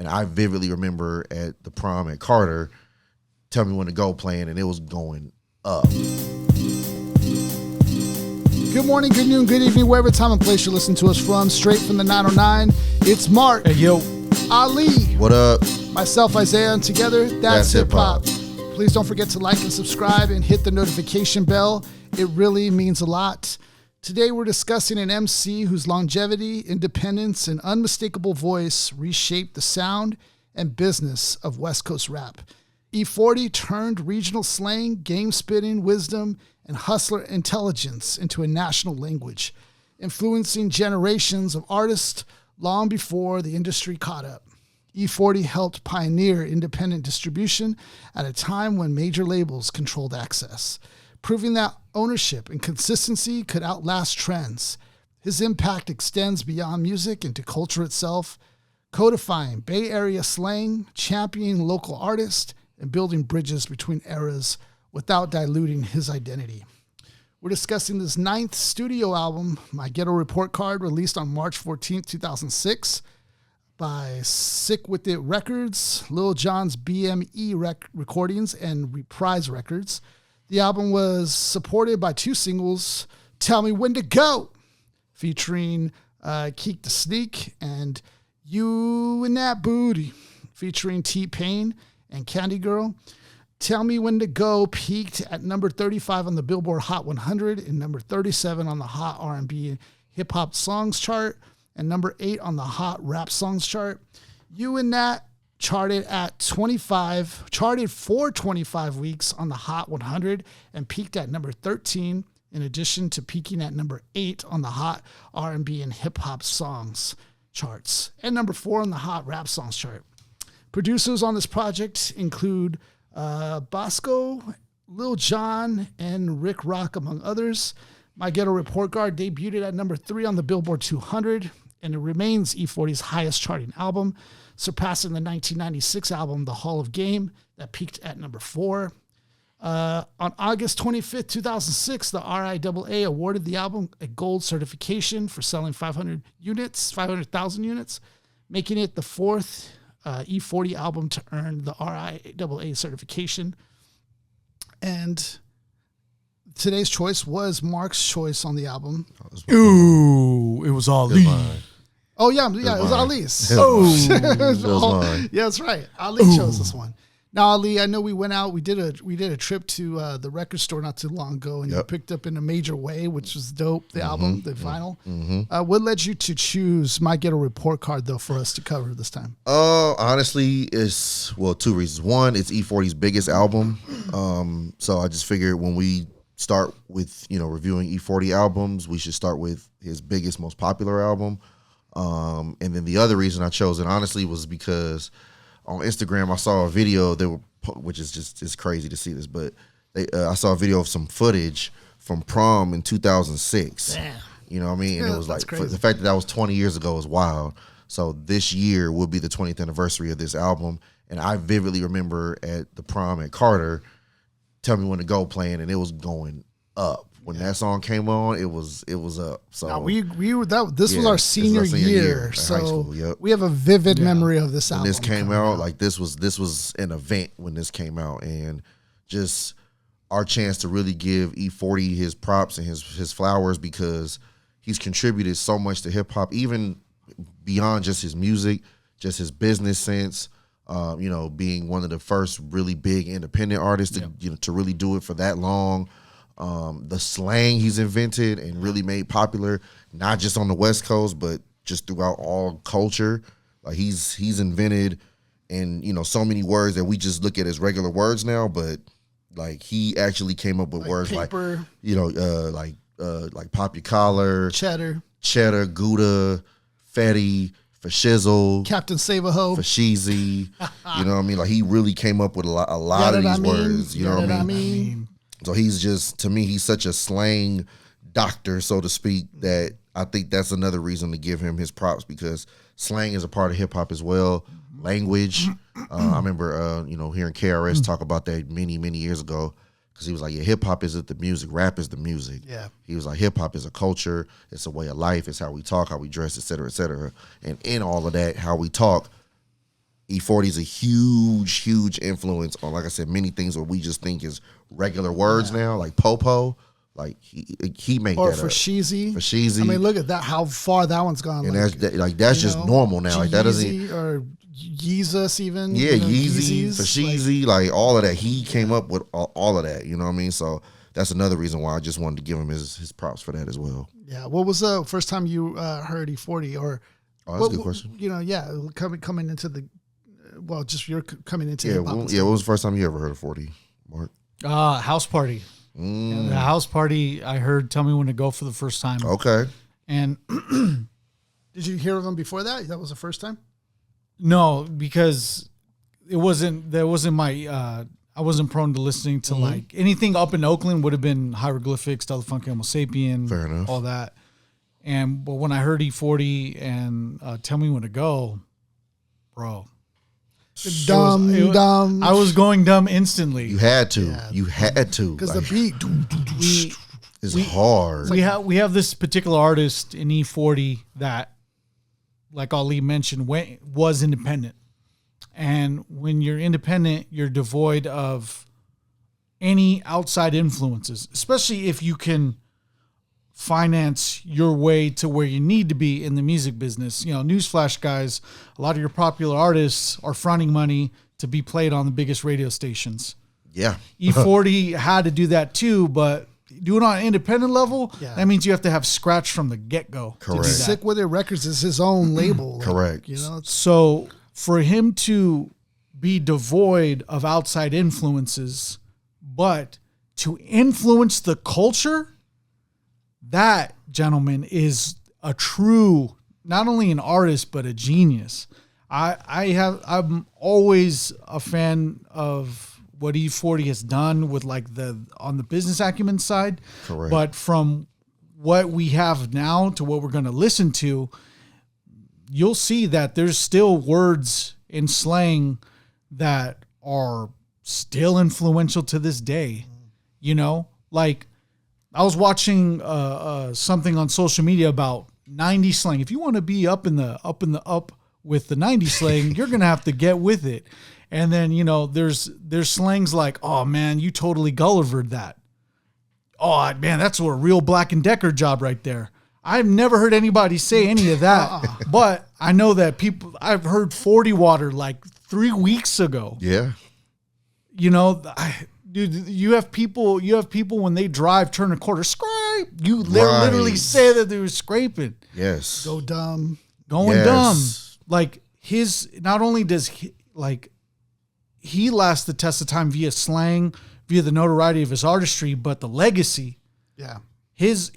And I vividly remember at the prom at Carter, Tell Me When to Go playing, and it was going up. Good morning, good noon, good evening, wherever time and place you listen to us from. Straight from the 909, it's Mark. Hey, yo. Ali. What up? Myself, Isaiah, and together, that's hip-hop. Please don't forget to like and subscribe and hit the notification bell. It really means a lot. Today, we're discussing an MC whose longevity, independence, and unmistakable voice reshaped the sound and business of West Coast rap. E40 turned regional slang, game spitting, wisdom, and hustler intelligence into a national language, influencing generations of artists long before the industry caught up. E40 helped pioneer independent distribution at a time when major labels controlled access, proving that ownership and consistency could outlast trends. His impact extends beyond music into culture itself, codifying Bay Area slang, championing local artists, and building bridges between eras without diluting his identity. We're discussing his 9th studio album, My Ghetto Report Card, released on March 14th, 2006 by Sick With It Records, Lil Jon's BME Recordings, and Reprise Records. The album was supported by 2 singles, Tell Me When to Go, featuring Keek the Sneak, and You and That Booty, featuring T-Pain and Candy Girl. Tell Me When to Go peaked at number 35 on the Billboard Hot 100 and number 37 on the Hot R&B and Hip Hop Songs chart and number 8 on the Hot Rap Songs chart. You and That charted for 25 weeks on the Hot 100 and peaked at number 13, in addition to peaking at number 8 on the Hot R&B and Hip Hop Songs charts and number 4 on the Hot Rap Songs chart. Producers on this project include Bosco, Lil Jon, and Rick Rock, among others. My Ghetto Report Card debuted at number 3 on the Billboard 200, and it remains E40's highest charting album, surpassing the 1996 album The Hall of Game that peaked at number 4. On August 25th, 2006, the RIAA awarded the album a gold certification for selling 500,000 units, making it the 4th E40 album to earn the RIAA certification. And today's choice was Mark's choice on the album. Ooh, it was Ali. Oh, yeah, it was Ali's. Yeah, that's right. Ali chose this one. Now, Ali, I know we went out. We did a trip to the record store not too long ago, and you picked up In a Major Way, which was dope. The album, the vinyl. What led you to choose My Ghetto Report Card, though, for us to cover this time? Honestly, it's 2 reasons. One, it's E40's biggest album, so I just figured when we start with reviewing E40 albums, we should start with his biggest, most popular album. And then the other reason I chose it, honestly, was because on Instagram I saw a video which is just, it's crazy to see this, but I saw a video of some footage from prom in 2006. Damn. You know what I mean? And it was like, crazy. the fact that was 20 years ago is wild. So this year will be the 20th anniversary of this album, and I vividly remember at the prom at Carter, Tell Me When to Go playing, and it was going up. When that song came on, it was up. So now this was our senior year, so high school, we have a vivid memory of this album. When this came out, like this was an event when this came out, and just our chance to really give E40 his props and his flowers, because he's contributed so much to hip hop, even beyond just his music, just his business sense. Being one of the first really big independent artists to really do it for that long. The slang he's invented and really made popular, not just on the West Coast, but just throughout all culture. Like he's invented, and so many words that we just look at as regular words now, but like he actually came up with words paper, like pop your collar, cheddar, Gouda, Fetty, for shizzle, Captain Save-A-Ho, for sheezy. You know what I mean? Like he really came up with a lot of these words. You know what I mean? So he's just, to me, he's such a slang doctor, so to speak, that I think that's another reason to give him his props, because slang is a part of hip hop as well. Language. I remember, hearing KRS talk about that many, many years ago, because he was like, yeah, hip hop isn't the music, rap is the music. Yeah. He was like, hip hop is a culture, it's a way of life, it's how we talk, how we dress, et cetera, et cetera. And in all of that, how we talk, E40 is a huge influence on, like I said, many things what we just think is regular words now, like popo. Like he made or that for up. Sheezy. For Sheezy. I mean, look at that, how far that one's gone. And that's just normal now. Like that doesn't, or Yeezus even. yeah, Yeezy, Yeezys, for Sheezy, like all of that. He came up with all of that. You know what I mean? So that's another reason why I just wanted to give him his props for that as well. Yeah. What was the first time you heard E40 or? Oh, that's a good question. You know, coming into the, well, just you're coming into Yeah, hip-hop. what was the first time you ever heard of 40, Mark? House Party. And the House Party, I heard Tell Me When to Go for the first time. Okay. And did you hear of them before that? That was the first time? no, because I wasn't prone to listening to like anything up in Oakland would have been Hieroglyphics, Del Funky Homo Sapien, Fair enough. all that. But when I heard E40 and Tell Me When to Go, bro. Dumb. I was going dumb instantly. You had to. Yeah. You had to. Because like, the beat is hard. We have this particular artist in E40 that, like Ali mentioned, was independent. And when you're independent, you're devoid of any outside influences, especially if you can finance your way to where you need to be in the music business. You know, newsflash, guys, a lot of your popular artists are fronting money to be played on the biggest radio stations. Yeah. E40 had to do that too, but do it on an independent level, that means you have to have scratch from the get-go. Correct. Sick With It Records is his own label. Correct. You know, so for him to be devoid of outside influences, but to influence the culture, that, gentleman, is a true, not only an artist, but a genius. I'm always a fan of what E40 has done with like on the business acumen side. Correct. But from what we have now to what we're going to listen to, you'll see that there's still words in slang that are still influential to this day. You know, like I was watching something on social media about 90s slang. If you want to be up with the 90s slang, you're gonna have to get with it. And then, you know, there's slangs like, "Oh man, you totally Gullivered that." "Oh man, that's a real Black and Decker job right there." I've never heard anybody say any of that, but I know that I've heard 40 water like 3 weeks ago. Yeah. You know, dude, you have people when they drive, turn a quarter, scrape. You literally say that they were scraping. Yes. Go dumb. Going dumb. Like not only does he last the test of time via slang, via the notoriety of his artistry, but the legacy. Yeah. His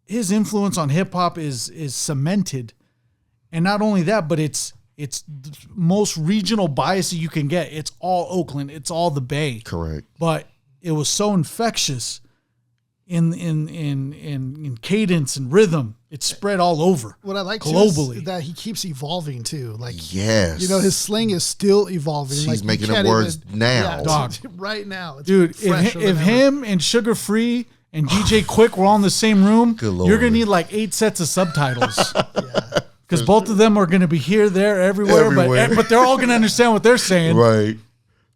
influence on hip hop is cemented. And not only that, but it's the most regional bias you can get. It's all Oakland. It's all the Bay. Correct. But it was so infectious in cadence and rhythm. It spread all over. What I like globally is that he keeps evolving too. Like, yes, you know, his slang is still evolving. He's like, making up words now, dog. Right now, it's dude. If him and Sugar Free and DJ Quick were all in the same room, you're gonna need like 8 sets of subtitles. Because both of them are going to be here, there, everywhere. But they're all going to understand what they're saying. Right.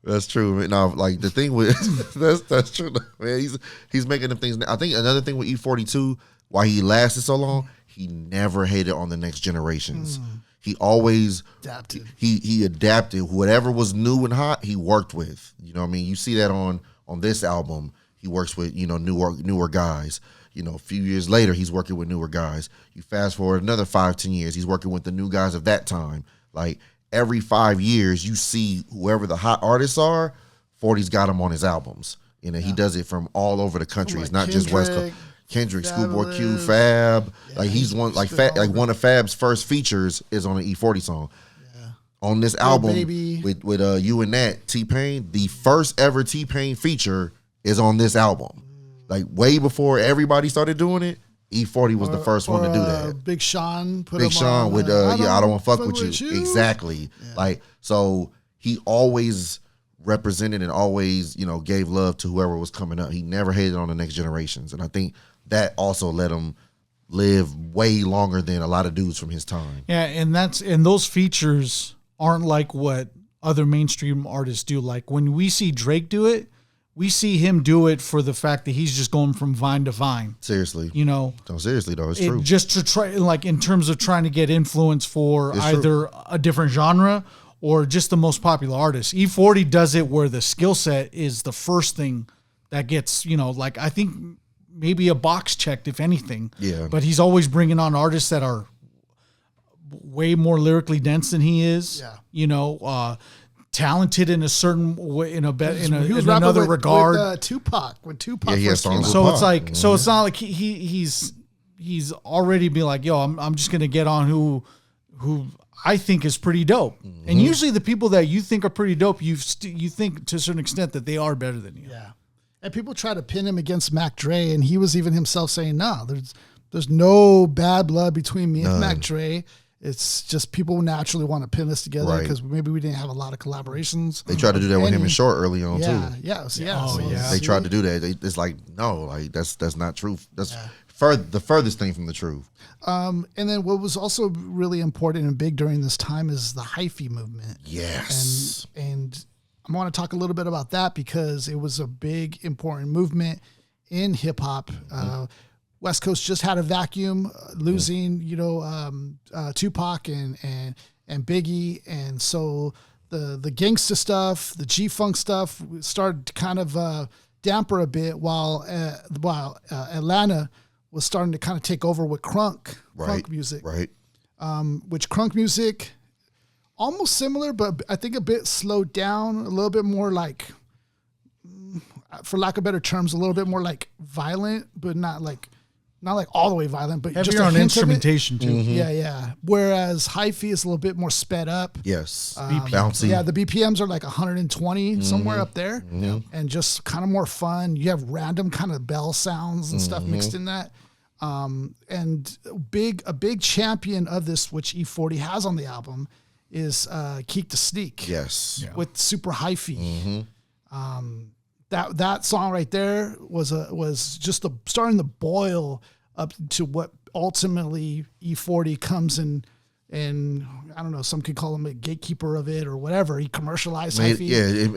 That's true. Now, like the thing with that's true, man. He's making them things. I think another thing with E42, why he lasted so long, he never hated on the next generations. He always adapted. He adapted whatever was new and hot. He worked with. You know what I mean? You see that on this album. He works with newer guys. You know, a few years later, he's working with newer guys. You fast forward another 5-10 years, he's working with the new guys of that time. Like every 5 years, you see whoever the hot artists are, 40's got them on his albums. You know, he does it from all over the country. It's not just West Coast. Kendrick, Schoolboy Q, Fab. Yeah, like he's one like one of Fab's first features is on an E40 song. Yeah. On this album with You and That, T-Pain, the first ever T-Pain feature is on this album. Like way before everybody started doing it, E40 was the first one to do that. Big Sean put Big him Sean on, with I don't want to fuck with you. Exactly. Yeah. Like so he always represented and always, you know, gave love to whoever was coming up. He never hated on the next generations. And I think that also let him live way longer than a lot of dudes from his time. Yeah, and those features aren't like what other mainstream artists do. Like when we see Drake do it, we see him do it for the fact that he's just going from vine to vine. Seriously. You know? No, seriously, though. It's true. Just to try, like in terms of trying to get influence for either a different genre or just the most popular artist. E40 does it where the skill set is the first thing that gets, you know, like I think maybe a box checked, if anything. Yeah. But he's always bringing on artists that are way more lyrically dense than he is. Yeah. You know, talented in a certain way, in was another with, regard. With Tupac, when Tupac Yeah, he has first came songs out. with So Pac. it's like, so it's not like he's already be like, yo, I'm just gonna get on who I think is pretty dope. And usually the people that you think are pretty dope, you think to a certain extent that they are better than you. Yeah. And people try to pin him against Mac Dre, and he was even himself saying, no, there's no bad blood between me and Mac Dre. It's just people naturally want to pin us together because maybe we didn't have a lot of collaborations. They tried to do that with him and Short early on too. Yeah. They tried to do that. It's like, no, like that's not true. That's the furthest thing from the truth. And then what was also really important and big during this time is the hyphy movement. Yes. And I want to talk a little bit about that because it was a big, important movement in hip hop. West Coast just had a vacuum, losing, Tupac and Biggie, and so the gangsta stuff, the G-funk stuff, started to kind of damper a bit, while Atlanta was starting to kind of take over with crunk music, right? Which crunk music, almost similar, but I think a bit slowed down, a little bit more like, for lack of better terms, a little bit more like violent, but not like all the way violent, but Heavier just a on hint instrumentation too. Yeah. Whereas hyphy is a little bit more sped up. Yes. BPM. Yeah, the BPMs are like 120 somewhere up there, and just kind of more fun. You have random kind of bell sounds and stuff mixed in that. And a big champion of this, which E40 has on the album, is Keek the Sneak. Yes. Yeah. With super hyphy. That song right there was just starting to boil up to what ultimately E40 comes in, and I don't know, some could call him a gatekeeper of it or whatever. He commercialized hyphy.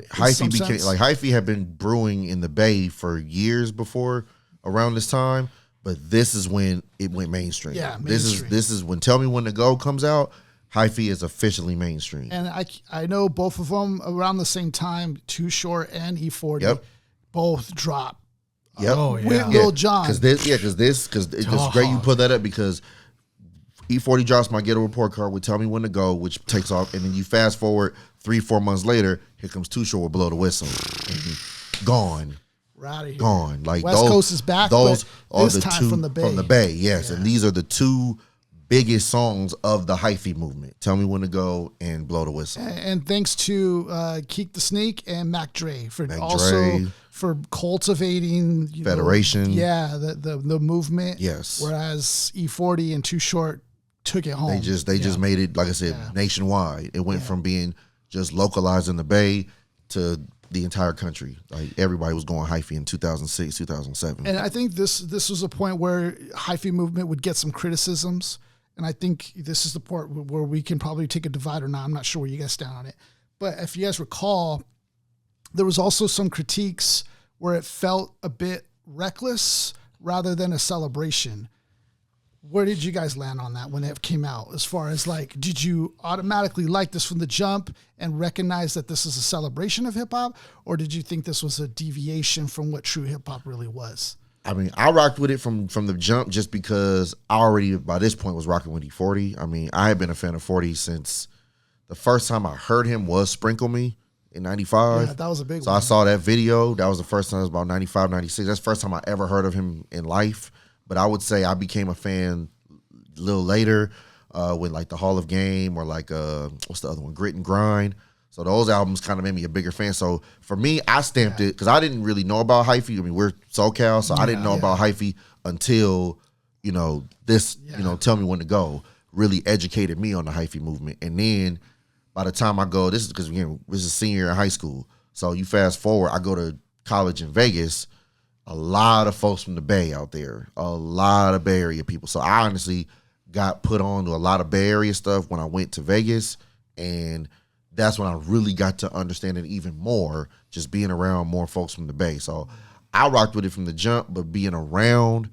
Hyphy became like hyphy had been brewing in the Bay for years before around this time, but this is when it went mainstream. Yeah, This is when Tell Me When to Go comes out. Hyphy is officially mainstream. And I know both of them around the same time, Too Short and E40 both drop. Yep. With Lil Jon. Because it's great you put that up, because E40 drops My Ghetto Report Card with Tell Me When to Go, which takes off, and then you fast forward 3-4 months later, here comes Too Short with Blow the Whistle. Gone. Right here. Gone. Like West Coast is back, those but are this the time two from the Bay. From the Bay, yes. And these are the two biggest songs of the hyphy movement. Tell Me When to Go and Blow the Whistle. And thanks to Keek the Sneak and Mac Dre for Dre. for cultivating Federation. The movement. Yes. Whereas E40 and Too Short took it home. They just made it, like I said, nationwide. It went from being just localized in the Bay to the entire country. Like everybody was going hyphy in 2006, 2007. And I think this was a point where hyphy movement would get some criticisms. And I think this is the part where we can probably take a divide or not. I'm not sure where you guys stand on it. But if you guys recall, there was also some critiques where it felt a bit reckless rather than a celebration. Where did you guys land on that when it came out? As far as like, did you automatically like this from the jump and recognize that this is a celebration of hip hop? Or did you think this was a deviation from what true hip hop really was? I mean, I rocked with it from the jump just because I already, by this point, was rocking with E40. I mean, I had been a fan of 40 since the first time I heard him was Sprinkle Me in 95. Yeah, that was a big one. So I saw that video. That was the first time. It was about 95, 96. That's the first time I ever heard of him in life. But I would say I became a fan a little later with like the Hall of Game or like, what's the other one? Grit and Grind. So those albums kind of made me a bigger fan. So for me, I stamped it because I didn't really know about hyphy. I mean, we're SoCal, so I didn't know about hyphy until, this, Tell Me When to Go really educated me on the hyphy movement. And then by the time I go, this is because, again, this is senior year in high school. So you fast forward, I go to college in Vegas, a lot of folks from the Bay out there, a lot of Bay Area people. So I honestly got put on to a lot of Bay Area stuff when I went to Vegas. And that's when I really got to understand it even more, just being around more folks from the Bay. So I rocked with it from the jump, but being around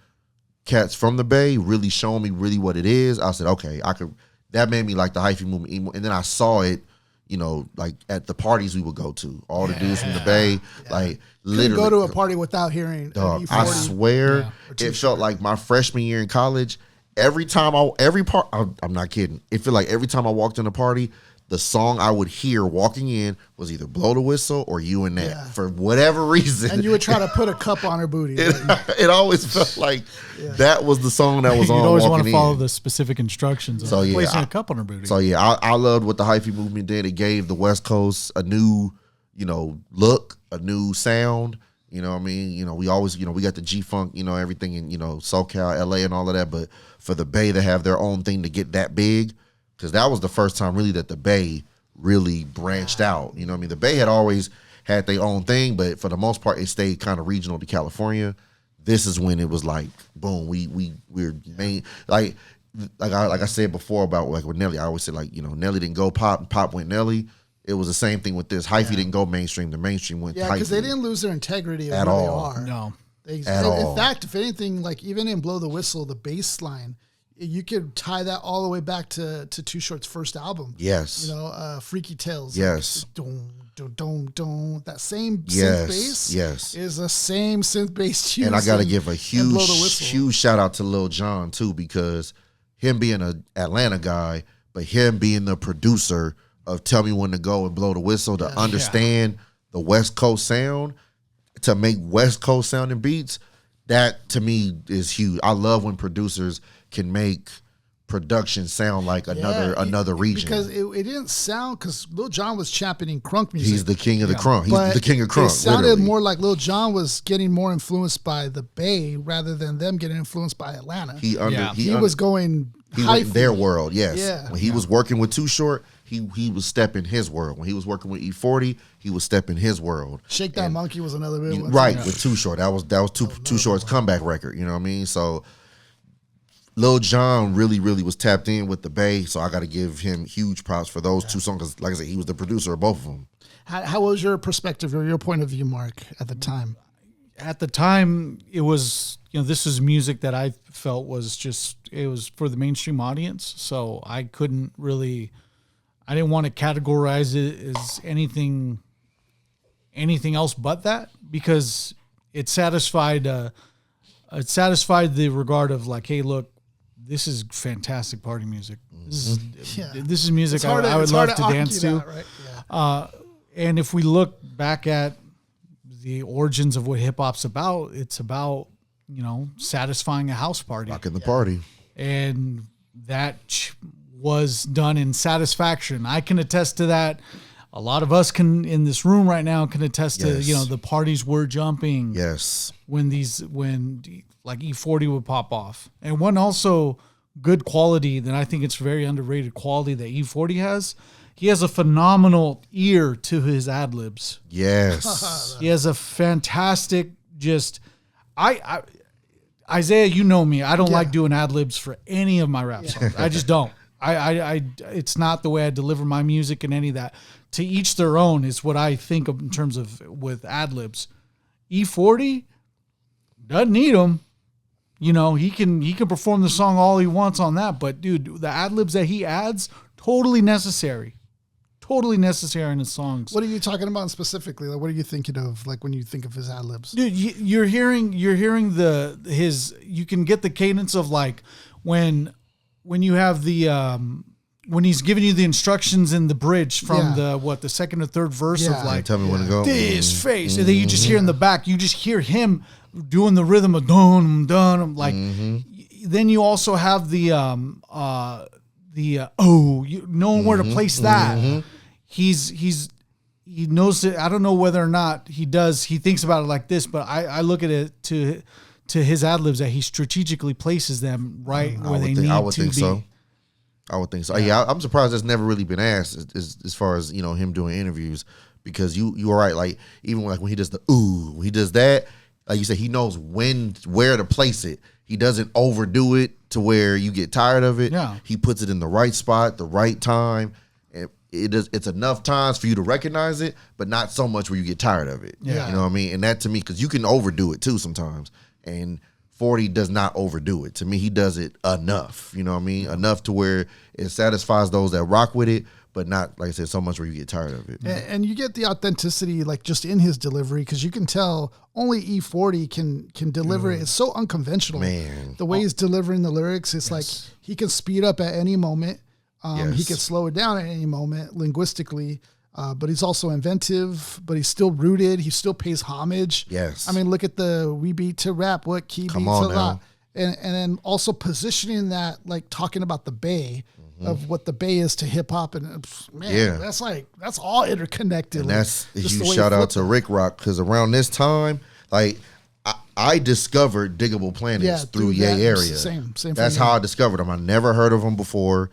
cats from the Bay really showing me really what it is. I said, okay, I could. That made me like the hyphy movement even more. And then I saw it, you know, like at the parties we would go to. All the dudes from the Bay, like literally go to a party without hearing. Dog, I swear, it felt like my freshman year in college. I'm not kidding. It felt like every time I walked in a party, the song I would hear walking in was either Blow the Whistle or You and That for whatever reason. And you would try to put a cup on her booty. It always felt like that was the song that was on. You'd always want to follow the specific instructions. So placing a cup on her booty. So I loved what the hyphy movement did. It gave the West Coast a new, you know, look, a new sound. You know what I mean? You know, we always, you know, we got the G-Funk, you know, everything in, you know, SoCal, LA and all of that. But for the Bay to have their own thing to get that big, because that was the first time really that the Bay really branched out. You know what I mean? The Bay had always had their own thing, but for the most part, it stayed kind of regional to California. This is when it was like, boom, we're main, like I said before about like with Nelly. I always say like, you know, Nelly didn't go pop and pop went Nelly. It was the same thing with this. Hyphy didn't go mainstream. The mainstream went hyphy. Because they didn't lose their integrity at all. They are. No. In fact, if anything, like even in Blow the Whistle, the bass line, you could tie that all the way back to Too Short's first album. Yes. You know, Freaky Tales. Yes. Like, dum. That same synth bass is the same synth bass used. And I got to give a huge shout out to Lil Jon, too, because him being an Atlanta guy, but him being the producer of Tell Me When to Go and Blow the Whistle to understand the West Coast sound, to make West Coast sounding beats, that to me is huge. I love when producers can make production sound like another region. Because it didn't sound, because Lil Jon was championing crunk music. He's the king of the crunk. He's the king of crunk. It sounded more like Lil Jon was getting more influenced by the Bay rather than them getting influenced by Atlanta. He was going went in their world, yes. Yeah. When he was working with Too Short, he was stepping his world. When he was working with E40, he was stepping his world. Shake That Monkey was another big one. Right, with Too Short. That was Too Short's comeback record, you know what I mean? So Lil Jon really was tapped in with the Bay, so I got to give him huge props for those two songs. 'Cause like I said, he was the producer of both of them. How was your perspective or your point of view, Mark, at the time? At the time, it was, you know, this was music that I felt was just, it was for the mainstream audience. So I didn't want to categorize it as anything else but that, because it satisfied the regard of like, hey, look, this is fantastic party music. This is music I would love to dance to. That, right? And if we look back at the origins of what hip hop's about, it's about, you know, satisfying a house party. Rocking the party. And that was done in satisfaction. I can attest to that. A lot of us in this room right now can attest to, you know, the parties were jumping. Yes. When like E40 would pop off. And one also good quality that I think it's very underrated quality that E40 has. He has a phenomenal ear to his ad-libs. Yes. He has a fantastic, Isaiah, you know me. I don't like doing ad-libs for any of my rap songs. I just don't. It's not the way I deliver my music and any of that. To each their own is what I think of in terms of with ad-libs. E40 doesn't need them. You know, he can perform the song all he wants on that, but dude, the ad-libs that he adds, totally necessary in his songs. What are you talking about specifically? Like, what are you thinking of, like when you think of his ad-libs? Dude, you're hearing you can get the cadence of like when you have the when he's giving you the instructions in the bridge from the second or third verse of like, tell me when to go. This face, and then you just hear in the back, you just hear him doing the rhythm of dun dun, like. Then you also have the knowing where to place that. He knows it. I don't know whether or not he thinks about it like this, but I look at it to his ad-libs that he strategically places them right where they need to be. I would think so. Yeah, I'm surprised that's never really been asked as far as, you know, him doing interviews, because you are right. Like even like when he does the when he does that, like you said, he knows where to place it. He doesn't overdo it to where you get tired of it. Yeah. He puts it in the right spot, the right time. it's enough times for you to recognize it, but not so much where you get tired of it. Yeah. You know what I mean? And that to me, because you can overdo it too sometimes. And 40 does not overdo it. To me, he does it enough. You know what I mean? Enough to where it satisfies those that rock with it, but not, like I said, so much where you get tired of it. And you get the authenticity like just in his delivery, because you can tell only E40 can deliver it. It's so unconventional. Man. The way he's delivering the lyrics, it's like he can speed up at any moment. He can slow it down at any moment linguistically, but he's also inventive, but he's still rooted. He still pays homage. Yes. I mean, look at the we beat to rap, what key Come beats on a now. lot. And then also positioning that, like talking about the Bay, of what the Bay is to hip hop. And man, that's all interconnected. And like, that's a just the huge way shout he out flipped to it. Rick Rock, because around this time, like I discovered Diggable Planets through through that. Ye Area. Same That's for me. how I discovered them. I never heard of them before.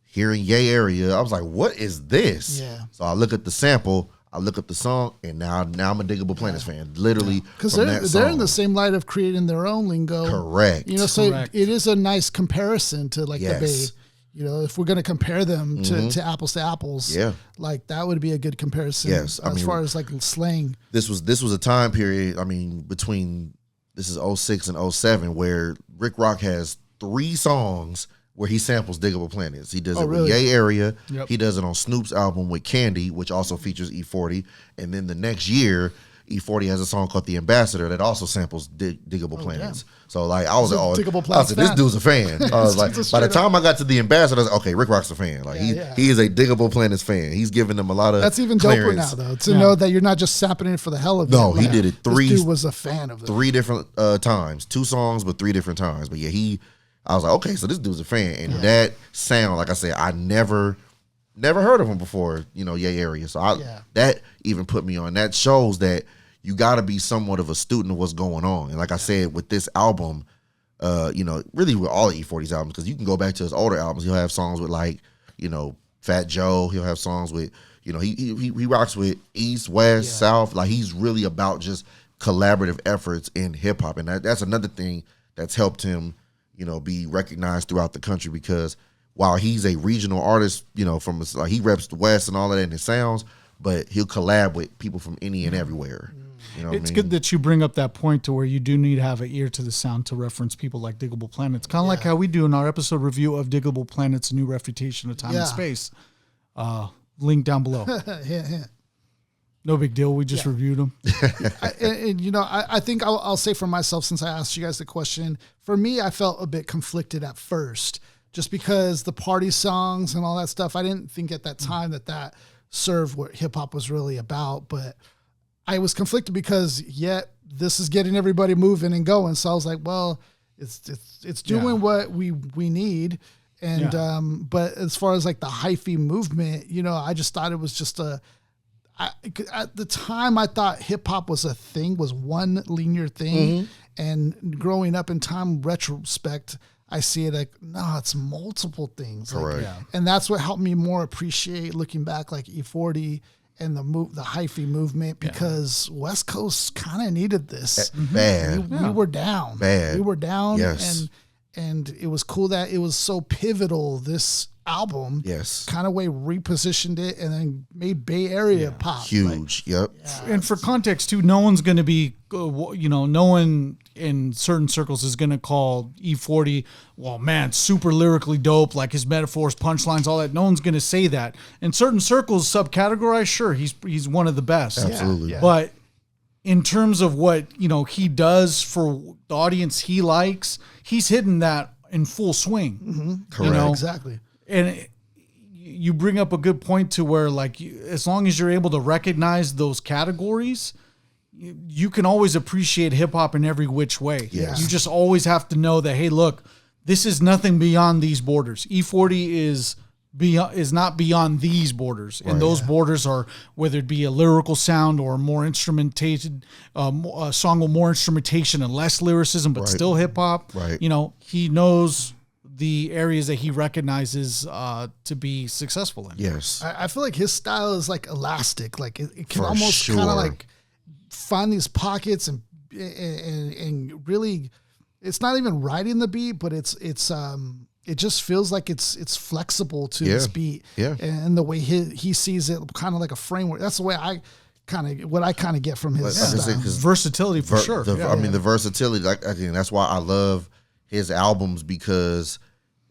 Hearing Ye Area, I was like, "What is this?" Yeah. So I look at the sample, I look up the song, and now I'm a Diggable Planets fan. Literally, Because from they're that song. in the same light of creating their own lingo. Correct. You know, so Correct. it is a nice comparison to like the Bay. Yes. You know, if we're going to compare them to apples, Yeah. like that would be a good comparison. Yes, I as mean, far as like slang. This was a time period. I mean, between this is 06 and 07, where Rick Rock has 3 songs where he samples Diggable Planets. He does it really? with Ye Area. Yep. He does it on Snoop's album with Candy, which also features E40. And then the next year, E40 has a song called The Ambassador that also samples Diggable Planets. So like I was He's a like, Diggable I Planets said, this fan. dude's a fan. I was like, He's a by the straight time I got to The Ambassador, I was like, okay, Rick Rock's a fan. Like he is a Diggable Planets fan. He's giving them a lot of That's even doper clearance. now, though, to know that you're not just sampling it for the hell of it. No, he did it This dude was a fan of it. 3 different times, 2 songs, but 3 different times. But yeah, I was like, okay, so this dude's a fan, and that sound, like I said, I never heard of him before. You know, Ye Area. So that even put me on. That shows that you got to be somewhat of a student of what's going on. And like I said, with this album, you know, really with all of E40's albums, because you can go back to his older albums, he'll have songs with like, you know, Fat Joe. He'll have songs with, you know, he rocks with East, West, South. Like he's really about just collaborative efforts in hip hop, and that's another thing that's helped him, you know, be recognized throughout the country, because while he's a regional artist, you know, from like he reps the West and all of that in his sounds, but he'll collab with people from any and everywhere. You know what It's I mean? good that you bring up that point to where you do need to have an ear to the sound to reference people like Diggable Planets. Kind of like how we do in our episode review of Diggable Planets, A New Refutation of Time and Space. Link down below. No big deal. We just reviewed them. And you know, I think I'll say for myself, since I asked you guys the question, for me, I felt a bit conflicted at first, just because the party songs and all that stuff, I didn't think at that time that served what hip hop was really about. But I was conflicted because yet this is getting everybody moving and going. So I was like, well, it's doing what we need. And but as far as like the hyphy movement, you know, I just thought it was just at the time I thought hip hop was a thing, was one linear thing. And growing up in time retrospect, I see it like, no, it's multiple things. Correct. Like, and that's what helped me more appreciate looking back, like E40 and the hyphy movement, because West Coast kind of needed this. Bad. We were down. Bad. We were down. Yes. And it was cool that it was so pivotal, this album. Yes. Kind of way repositioned it and then made Bay Area pop. Huge. Yep. And for context too, no one's going to be, you know, no one in certain circles is going to call E40, well, man, super lyrically dope, like his metaphors, punchlines, all that. No one's going to say that. In certain circles, subcategorized, sure, he's one of the best. Absolutely. Yeah. But in terms of what, you know, he does for the audience he likes, he's hitting that in full swing. Correct. You know? Exactly. And you bring up a good point to where, like, as long as you're able to recognize those categories, you can always appreciate hip hop in every which way. Yes. You just always have to know that, hey, look, this is nothing beyond these borders. E40 is not beyond these borders, and those borders are whether it be a lyrical sound or more instrumentation, a song with more instrumentation and less lyricism, but still hip hop. Right. You know, he knows the areas that he recognizes to be successful in. Yes. I feel like his style is like elastic. Like it can For almost sure. kind of like find these pockets and really, it's not even riding the beat, but it's it just feels like it's flexible to his beat. Yeah. And the way he sees it, kind of like a framework. That's the way I kind of get from his style. Versatility for sure. The versatility, like again, that's why I love his albums, because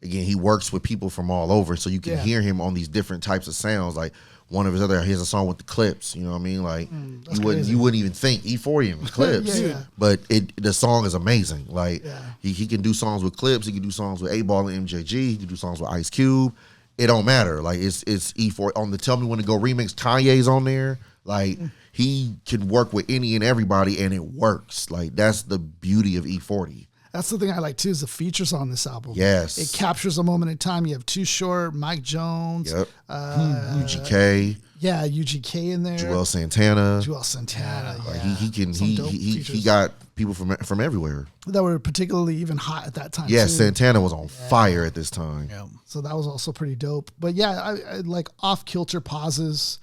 again, he works with people from all over, so you can hear him on these different types of sounds. Like one of his other, he has a song with the Clips. You know what I mean? Like you wouldn't even think E40 and Clips, but the song is amazing. Like he can do songs with Clips, he can do songs with 8 Ball and MJG, he can do songs with Ice Cube. It don't matter. Like it's E40 on the Tell Me When to Go remix. Kanye's on there. Like he can work with any and everybody, and it works. Like that's the beauty of E40. That's the thing I like too, is the features on this album. Yes. It captures a moment in time. You have Too Short, Mike Jones. Yep. UGK. Yeah, UGK in there. Joel Santana. Like he got people from everywhere. That were particularly even hot at that time. Yeah, too. Santana was on fire at this time. Yeah. So that was also pretty dope. But yeah, I like off-kilter pauses,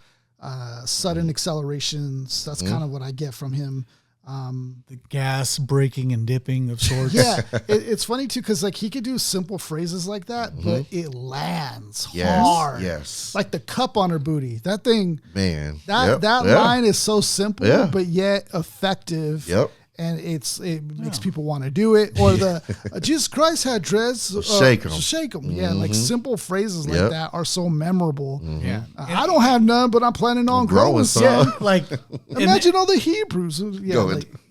sudden accelerations. That's kind of what I get from him. The gas breaking and dipping of sorts. Yeah, it's funny too, because like he could do simple phrases like that, but it lands hard. Yes, like the cup on her booty. That thing, man. That line is so simple, but yet effective. Yep. And it makes people want to do it. Or the Jesus Christ had dreads. Shake 'em. Shake 'em. Yeah, like simple phrases like that are so memorable. Yeah. I don't have none, but I'm planning on growing some. Yeah, like imagine all the Hebrews.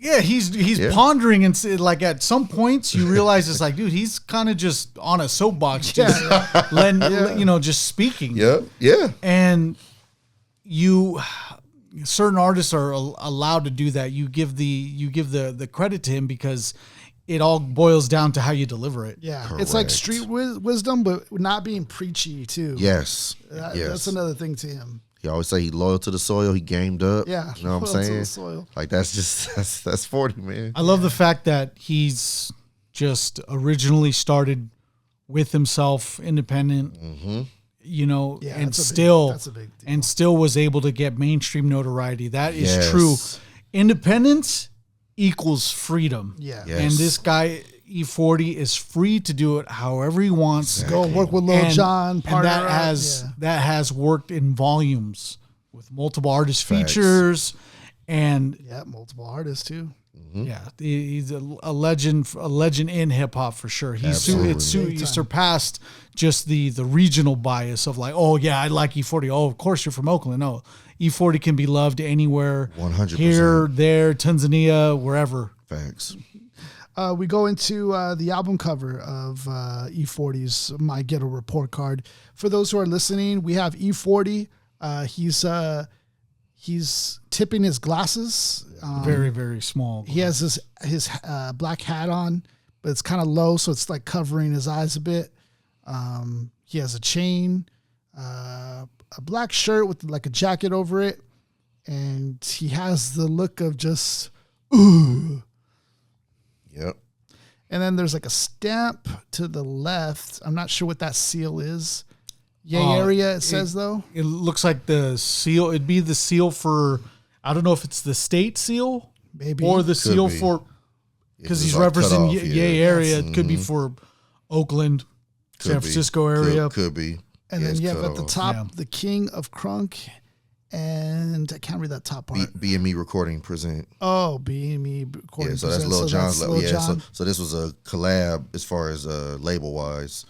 Yeah, he's pondering, and like at some points you realize it's like, dude, he's kind of just on a soapbox, just just speaking. Yeah, yeah. And certain artists are allowed to do that. You give the credit to him because it all boils down to how you deliver it. Yeah, Correct. It's like street wisdom, but not being preachy too. Yes, that's another thing to him. He always say he loyal to the soil. He gamed up. Yeah, you know what I'm saying? To the soil. Like that's 40, man. I love the fact that he's just originally started with himself, independent. Mm-hmm. And still was able to get mainstream notoriety. That is true. Independence equals freedom. Yeah. Yes. And this guy, E40, is free to do it however he wants. Go work with Lil Jon. And that has worked in volumes with multiple artist features. And multiple artists too. Yeah, he's a legend in hip hop for sure. He surpassed just the regional bias of like, oh yeah, I like E40. Oh, of course you're from Oakland. No, E40 can be loved anywhere. 100%. Here, there, Tanzania, wherever. Facts. We go into the album cover of E40's My Ghetto Report Card. For those who are listening, we have E40. He's tipping his glasses. Very, very small. He has his black hat on, but it's kind of low, so it's like covering his eyes a bit. He has a chain, a black shirt with like a jacket over it, and he has the look of just ooh. Yep. And then there's like a stamp to the left. I'm not sure what that seal is. Area, it says, though. It looks like the seal. It'd be the seal for, I don't know if it's the state seal. Maybe. Or the seal for, because he's like representing area. Yes. It could be for Oakland, San Francisco area. Could be. And then you have at the top, the king of crunk. And I can't read that top part. B&Me Recording present. Oh, B&Me Recording present. So that's Lil Jon's label. Yeah, so this was a collab as far as label-wise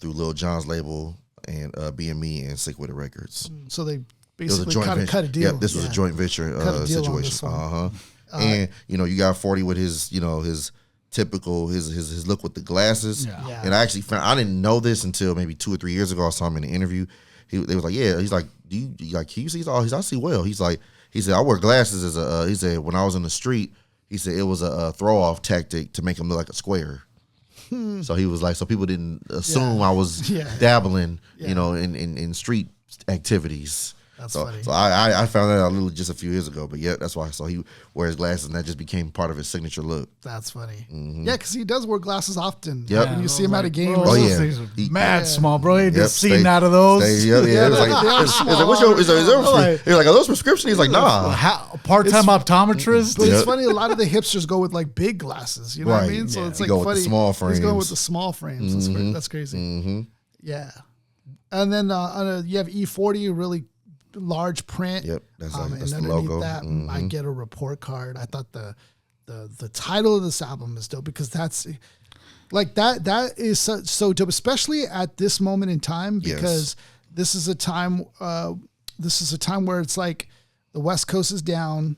through Lil Jon's label and B&Me and Sick With It Records. So they basically cut a deal. Yeah, this was a joint venture situation. And you got 40 with his his typical his look with the glasses. Yeah. And I actually found, I didn't know this until maybe 2 or 3 years ago. I saw him in an interview. They was like, yeah. He's like, do you like? Can you see? I see well. He said I wear glasses as a. He said when I was in the street, he said it was a throw off tactic to make him look like a square. So he was like, so people didn't assume I was dabbling, in street activities. That's so, funny. So I found that out just a few years ago. But yeah, that's why I saw he wears glasses, and that just became part of his signature look. That's funny. Yeah, because he does wear glasses often. Yep. When you see him at a game. Bro, or those something. things are mad small, bro. You just seen out of those. Yeah. Yeah, It's they like, are it's small. like, what's your? He's like, are those prescription? He's like, nah. Part-time optometrist. But it's funny, a lot of the hipsters go with like big glasses. You know what I Right. mean? So Yeah. it's You like go with funny. the small He's going frames. with the small frames. That's crazy. Yeah. And then you have E40, really large print. Yep, that's and the underneath logo. that, My Ghetto Report Card. I thought the title of this album is dope because that's like that is so dope, especially at this moment in time because this is a time where it's like the West Coast is down,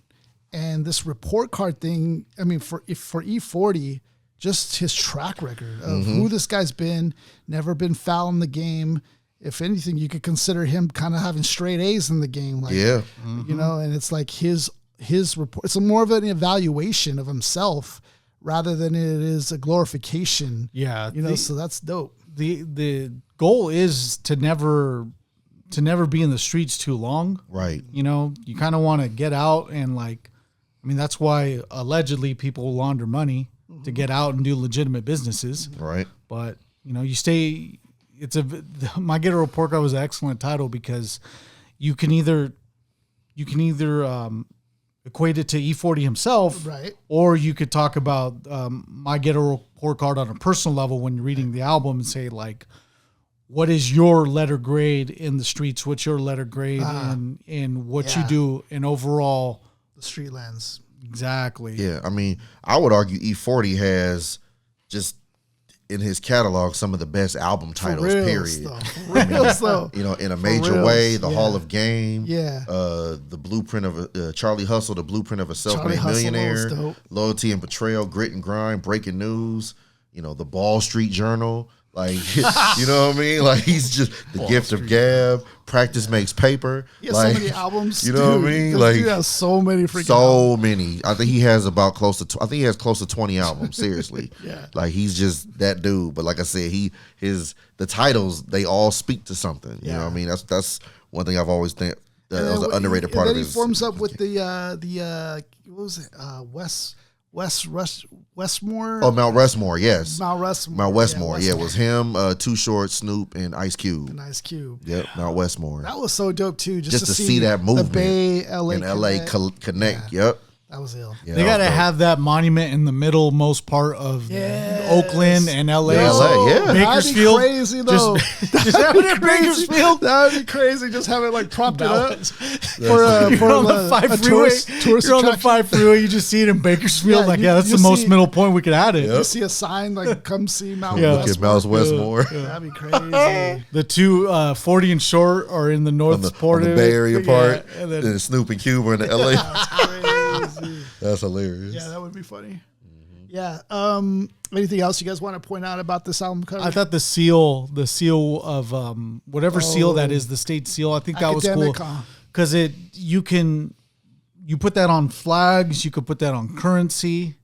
and this report card thing. I mean, for E40, just his track record of who this guy's been, never been foul in the game. If anything, you could consider him kind of having straight A's in the game. Like, you know, and it's like his report. It's more of an evaluation of himself rather than it is a glorification. Yeah. You know, so that's dope. The goal is to never be in the streets too long. Right. You know, you kind of want to get out and like, I mean, that's why allegedly people launder money to get out and do legitimate businesses. Right. But, you know, My Ghetto Report Card was an excellent title because you can either equate it to E40 himself, Right. or you could talk about My Ghetto Report Card on a personal level when you're reading the album and say like, what is your letter grade in the streets? What's your letter grade in what you do in overall The street lens. Exactly. Yeah, I mean, I would argue E40 has just in his catalog some of the best album titles. Period. Though. You know, in a major reals, way, the Hall of Game. Yeah. The blueprint of Charlie Hustle, the blueprint of a Charlie self-made Hustle was millionaire. dope. Loyalty and Betrayal, Grit and Grind, Breaking News. You know, the Ball Street Journal. Like, you know what I mean? Like, he's just the Gift of Gab. Practice Makes Paper. He has like, so many albums. You know what I mean? Like, he has so many freaking albums. so many. I think he has about close to. I think he has close to 20 albums. Seriously. Yeah. Like he's just that dude. But like I said, the titles they all speak to something. You know what I mean? That's one thing I've always think that was an underrated part of then his. he forms up with the what was it? Westmore. Oh, Mount Rushmore. Yes. Mount Rushmore. Mount Westmore. Yeah, it was him, Too Short, Snoop, and Ice Cube. And Ice Cube. Yep, Mount Westmore. That was so dope too. Just to see that movement. The Bay, LA, in LA connect. Yep. That was ill. Yeah, They got to have that monument in the middle most part of Oakland and LA. Yeah, LA, yeah. Bakersfield. That'd be crazy though. Just have it in Bakersfield. That'd be crazy. Just have it like propped it up You're on the 5 freeway. You're on the 5 freeway. You just see it in Bakersfield. Yeah, That's the most middle point we could add it. You see a sign like "Come see Mount Look at Mount Westmore." Westmore. That'd be crazy. The two 40 and short are in the north on the Bay Area part, and and then Snoop and Cuba in the LA. That's crazy. That's hilarious. Yeah, that would be funny. Yeah. Anything else you guys want to point out about this album cover? I thought the seal of whatever seal that is, the state seal. I think that was cool because you put that on flags, you could put that on currency,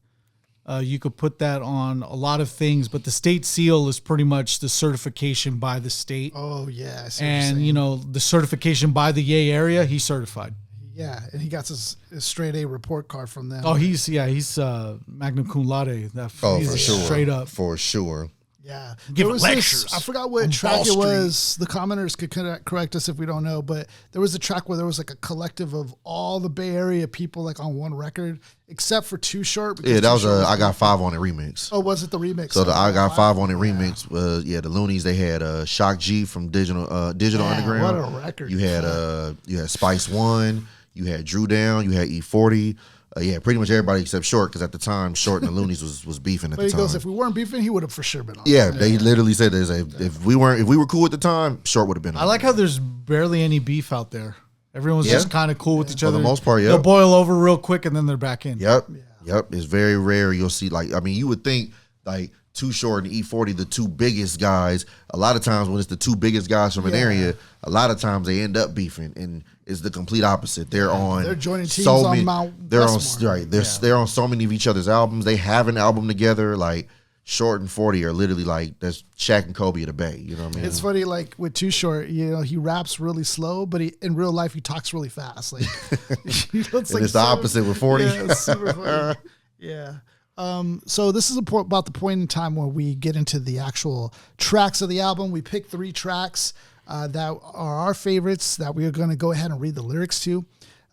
you could put that on a lot of things. But the state seal is pretty much the certification by the state. Oh yeah, I see and you know the certification by the Yay area. He's certified. Yeah, and he got his straight A report card from them. Oh, he's magna cum laude. He's for sure, straight up for sure. Yeah, Give there was lectures I forgot what track it was. The commenters could correct us if we don't know, but there was a track where there was like a collective of all the Bay Area people like on one record, except for Too Short. Yeah, that was I Got 5 on it remix. Oh, was it the remix? So the I Got 5 on it remix was the Loonies. They had Shock G from Digital Underground. What a record! You had Spice One. You had Drew Down. You had E40. Pretty much everybody except Short, because at the time Short and the Loonies was beefing at but the he time. goes, if we weren't beefing, he would have for sure been on. Yeah, they literally said this. If we were cool at the time, Short would have been on. I like how there's barely any beef out there. Everyone's just kind of cool with each other. For the most part, They'll boil over real quick and then they're back in. Yep. It's very rare you'll see, like, I mean, you would think like Too Short and E40, the two biggest guys. A lot of times when it's the two biggest guys from an area, a lot of times they end up beefing, and it's the complete opposite. They're joining teams so many, on Mount they're Westmore. They're on so many of each other's albums. They have an album together. Like, Short and 40 are literally like that's Shaq and Kobe of the Bay. You know what I mean? It's funny, like with Too Short, he raps really slow, but in real life he talks really fast. Like, it's the opposite with 40. Yeah, it's super funny. Yeah. So this is about the point in time where we get into the actual tracks of the album. We pick 3 tracks that are our favorites that we are going to go ahead and read the lyrics to.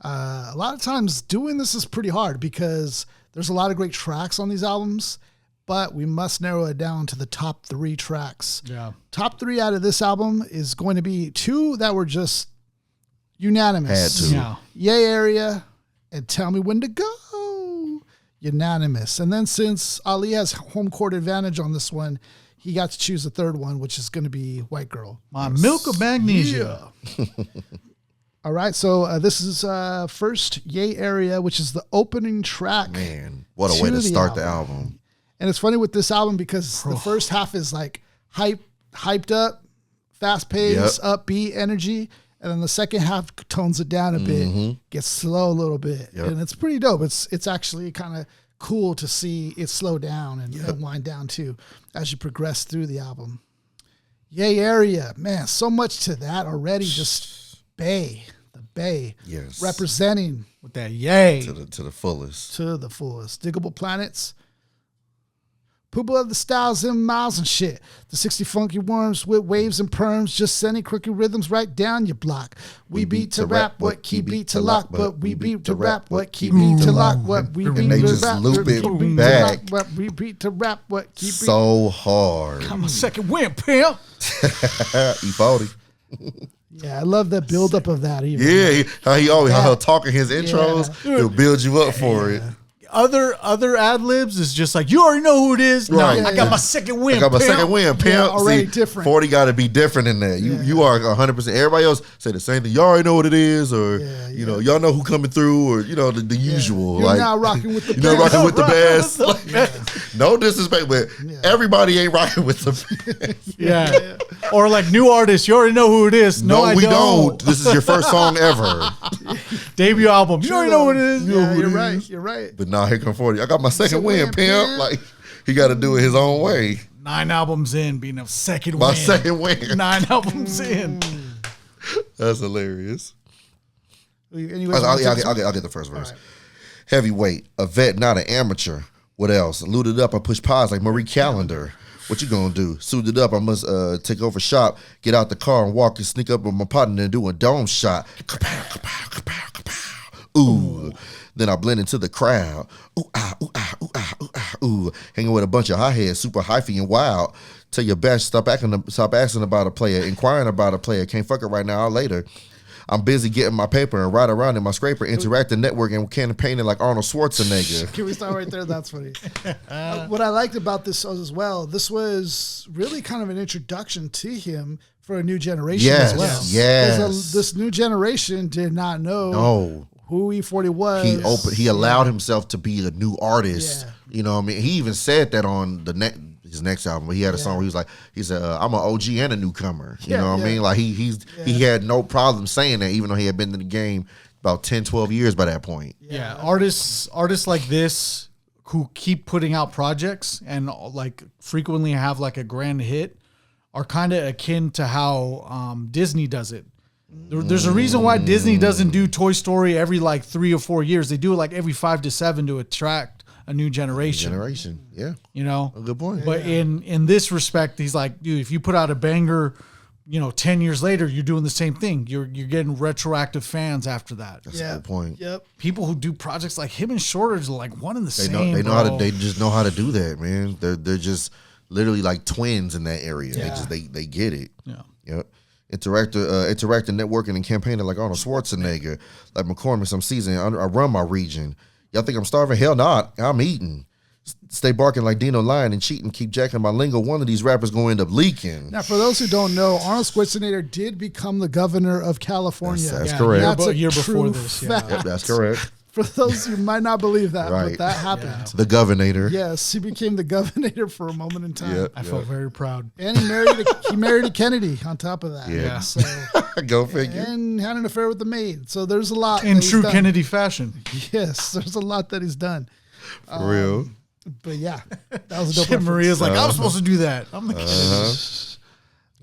A lot of times doing this is pretty hard because there's a lot of great tracks on these albums, but we must narrow it down to the top 3 tracks. Yeah. Top 3 out of this album is going to be 2 that were just unanimous. Had to. Yeah. Yay Area and Tell Me When to Go. Unanimous. And then since Ali has home court advantage on this one, he got to choose the 3rd one, which is going to be White Girl. My Milk of Magnesia. Yeah. All right, so this is first Yay Area, which is the opening track. Man, what a way to start the album. And it's funny with this album because the first half is like hyped up, fast pace, upbeat energy. And then the second half tones it down a bit, gets slow a little bit. Yep. And it's pretty dope. It's actually kind of cool to see it slow down and wind down too as you progress through the album. Yay Area. Man, so much to that already. Just the Bay. Yes. Representing With that yay. To the fullest. to the fullest. Diggable Planets. People of the styles and miles and shit. The 60 funky worms with waves and perms, just sending crooked rhythms right down your block. We beat to rap what key beat to lock, but we beat to rap what key beat to lock, what we beat they to just rap loop what it key beat to back. lock, what we beat to rap what key beat. So hard. I'm a second win, pimp. E40. Yeah, I love the buildup of that. Even Yeah, how he'll talk in his intros. He'll build you up for it. Other ad-libs is just like, you already know who it is. Right. No, I got my second win, I got my pimp. second win, pimp. already See, different. 40 got to be different than that. You are 100%. Everybody else say the same thing. Y'all already know what it is, or y'all know who coming through, or the usual. You're like not rocking with the you're not rocking with the best. best. No disrespect, but everybody ain't rocking with the best. Yeah. Or like new artists, you already know who it is. No, I we don't. This is your first song ever. Debut album. You already know what it is. Yeah, you're right. You're right. But now here come 40. I got my second win, pimp. Like he got to do it his own way. 9 albums in, being a second win. My second win. 9 albums in. That's hilarious. Anyways, I'll get the first verse. Right. Heavyweight, a vet, not an amateur. What else? Looted up, I push pause like Marie Callender. What you gonna do? Suited up, I must take over shop, get out the car and walk and sneak up with my partner and do a dome shot. Kapow, kapow, kapow, kapow. Ooh. Then I blend into the crowd. Ooh, ah, ooh, ah, ooh, ah, ooh, ah, ooh. Hanging with a bunch of hotheads, super hyphy and wild. Tell your best, stop asking about a player, inquiring about a player. Can't fuck it right now or later. I'm busy getting my paper and ride around in my scraper, interacting, networking, campaigning like Arnold Schwarzenegger. Can we start right there? That's funny. What I liked about this as well, this was really kind of an introduction to him for a new generation as well. Yes. This new generation did not know who E40 was. He allowed himself to be a new artist. Yeah. You know what I mean? He even said that on his next album. He had a song where he said, I'm an OG and a newcomer. You know what I mean? Like he had no problem saying that, even though he had been in the game about 10, 12 years by that point. Yeah. Artists like this who keep putting out projects and like frequently have like a grand hit are kind of akin to how Disney does it. There's a reason why Disney doesn't do Toy Story every like 3 or 4 years. They do it like every 5 to 7 to attract a new generation. Yeah. You know? A good point. But in this respect, he's like, dude, if you put out a banger, 10 years later, you're doing the same thing. You're getting retroactive fans after that. That's a good point. Yep. People who do projects like him and Shortage are like one and the same. They just know how to do that, man. They're just literally like twins in that area. Yeah. They get it. Yeah. Yep. Interacting, networking, and campaigning like Arnold Schwarzenegger, like McCormick. Some season, I run my region. Y'all think I'm starving? Hell not. I'm eating. Stay barking like Dino Lion and cheating. Keep jacking my lingo. One of these rappers gonna end up leaking. Now, for those who don't know, Arnold Schwarzenegger did become the governor of California. That's correct. That's a year before true this. fact. Yep, that's correct. For those who might not believe that, Right. but that happened. The governor. Yes, he became the governor for a moment in time. Yep. I felt very proud. And he married a Kennedy on top of that. Yeah. So, Go figure. and had an affair with the maid. So there's a lot. In that he's true done. Kennedy fashion. Yes, there's a lot that he's done. For real. But yeah, that was a dope Shit, reference. Maria's like, I'm supposed to do that. I'm like,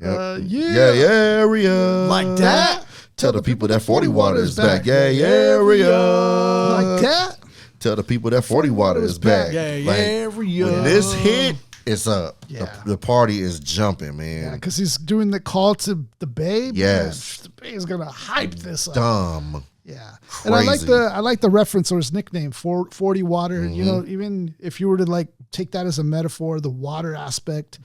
area. like that? Tell the people that 40 water is back. Area. Like that? Tell the people that 40 water is back. Area. When this hit, it's up. Yeah. The party is jumping, man. Yeah, because he's doing the call to the babe. Yes. Man, the babe is gonna hype this up. Dumb. Yeah, Crazy. and I like the reference or his nickname, 40 water. You know, even if you were to like take that as a metaphor, the water aspect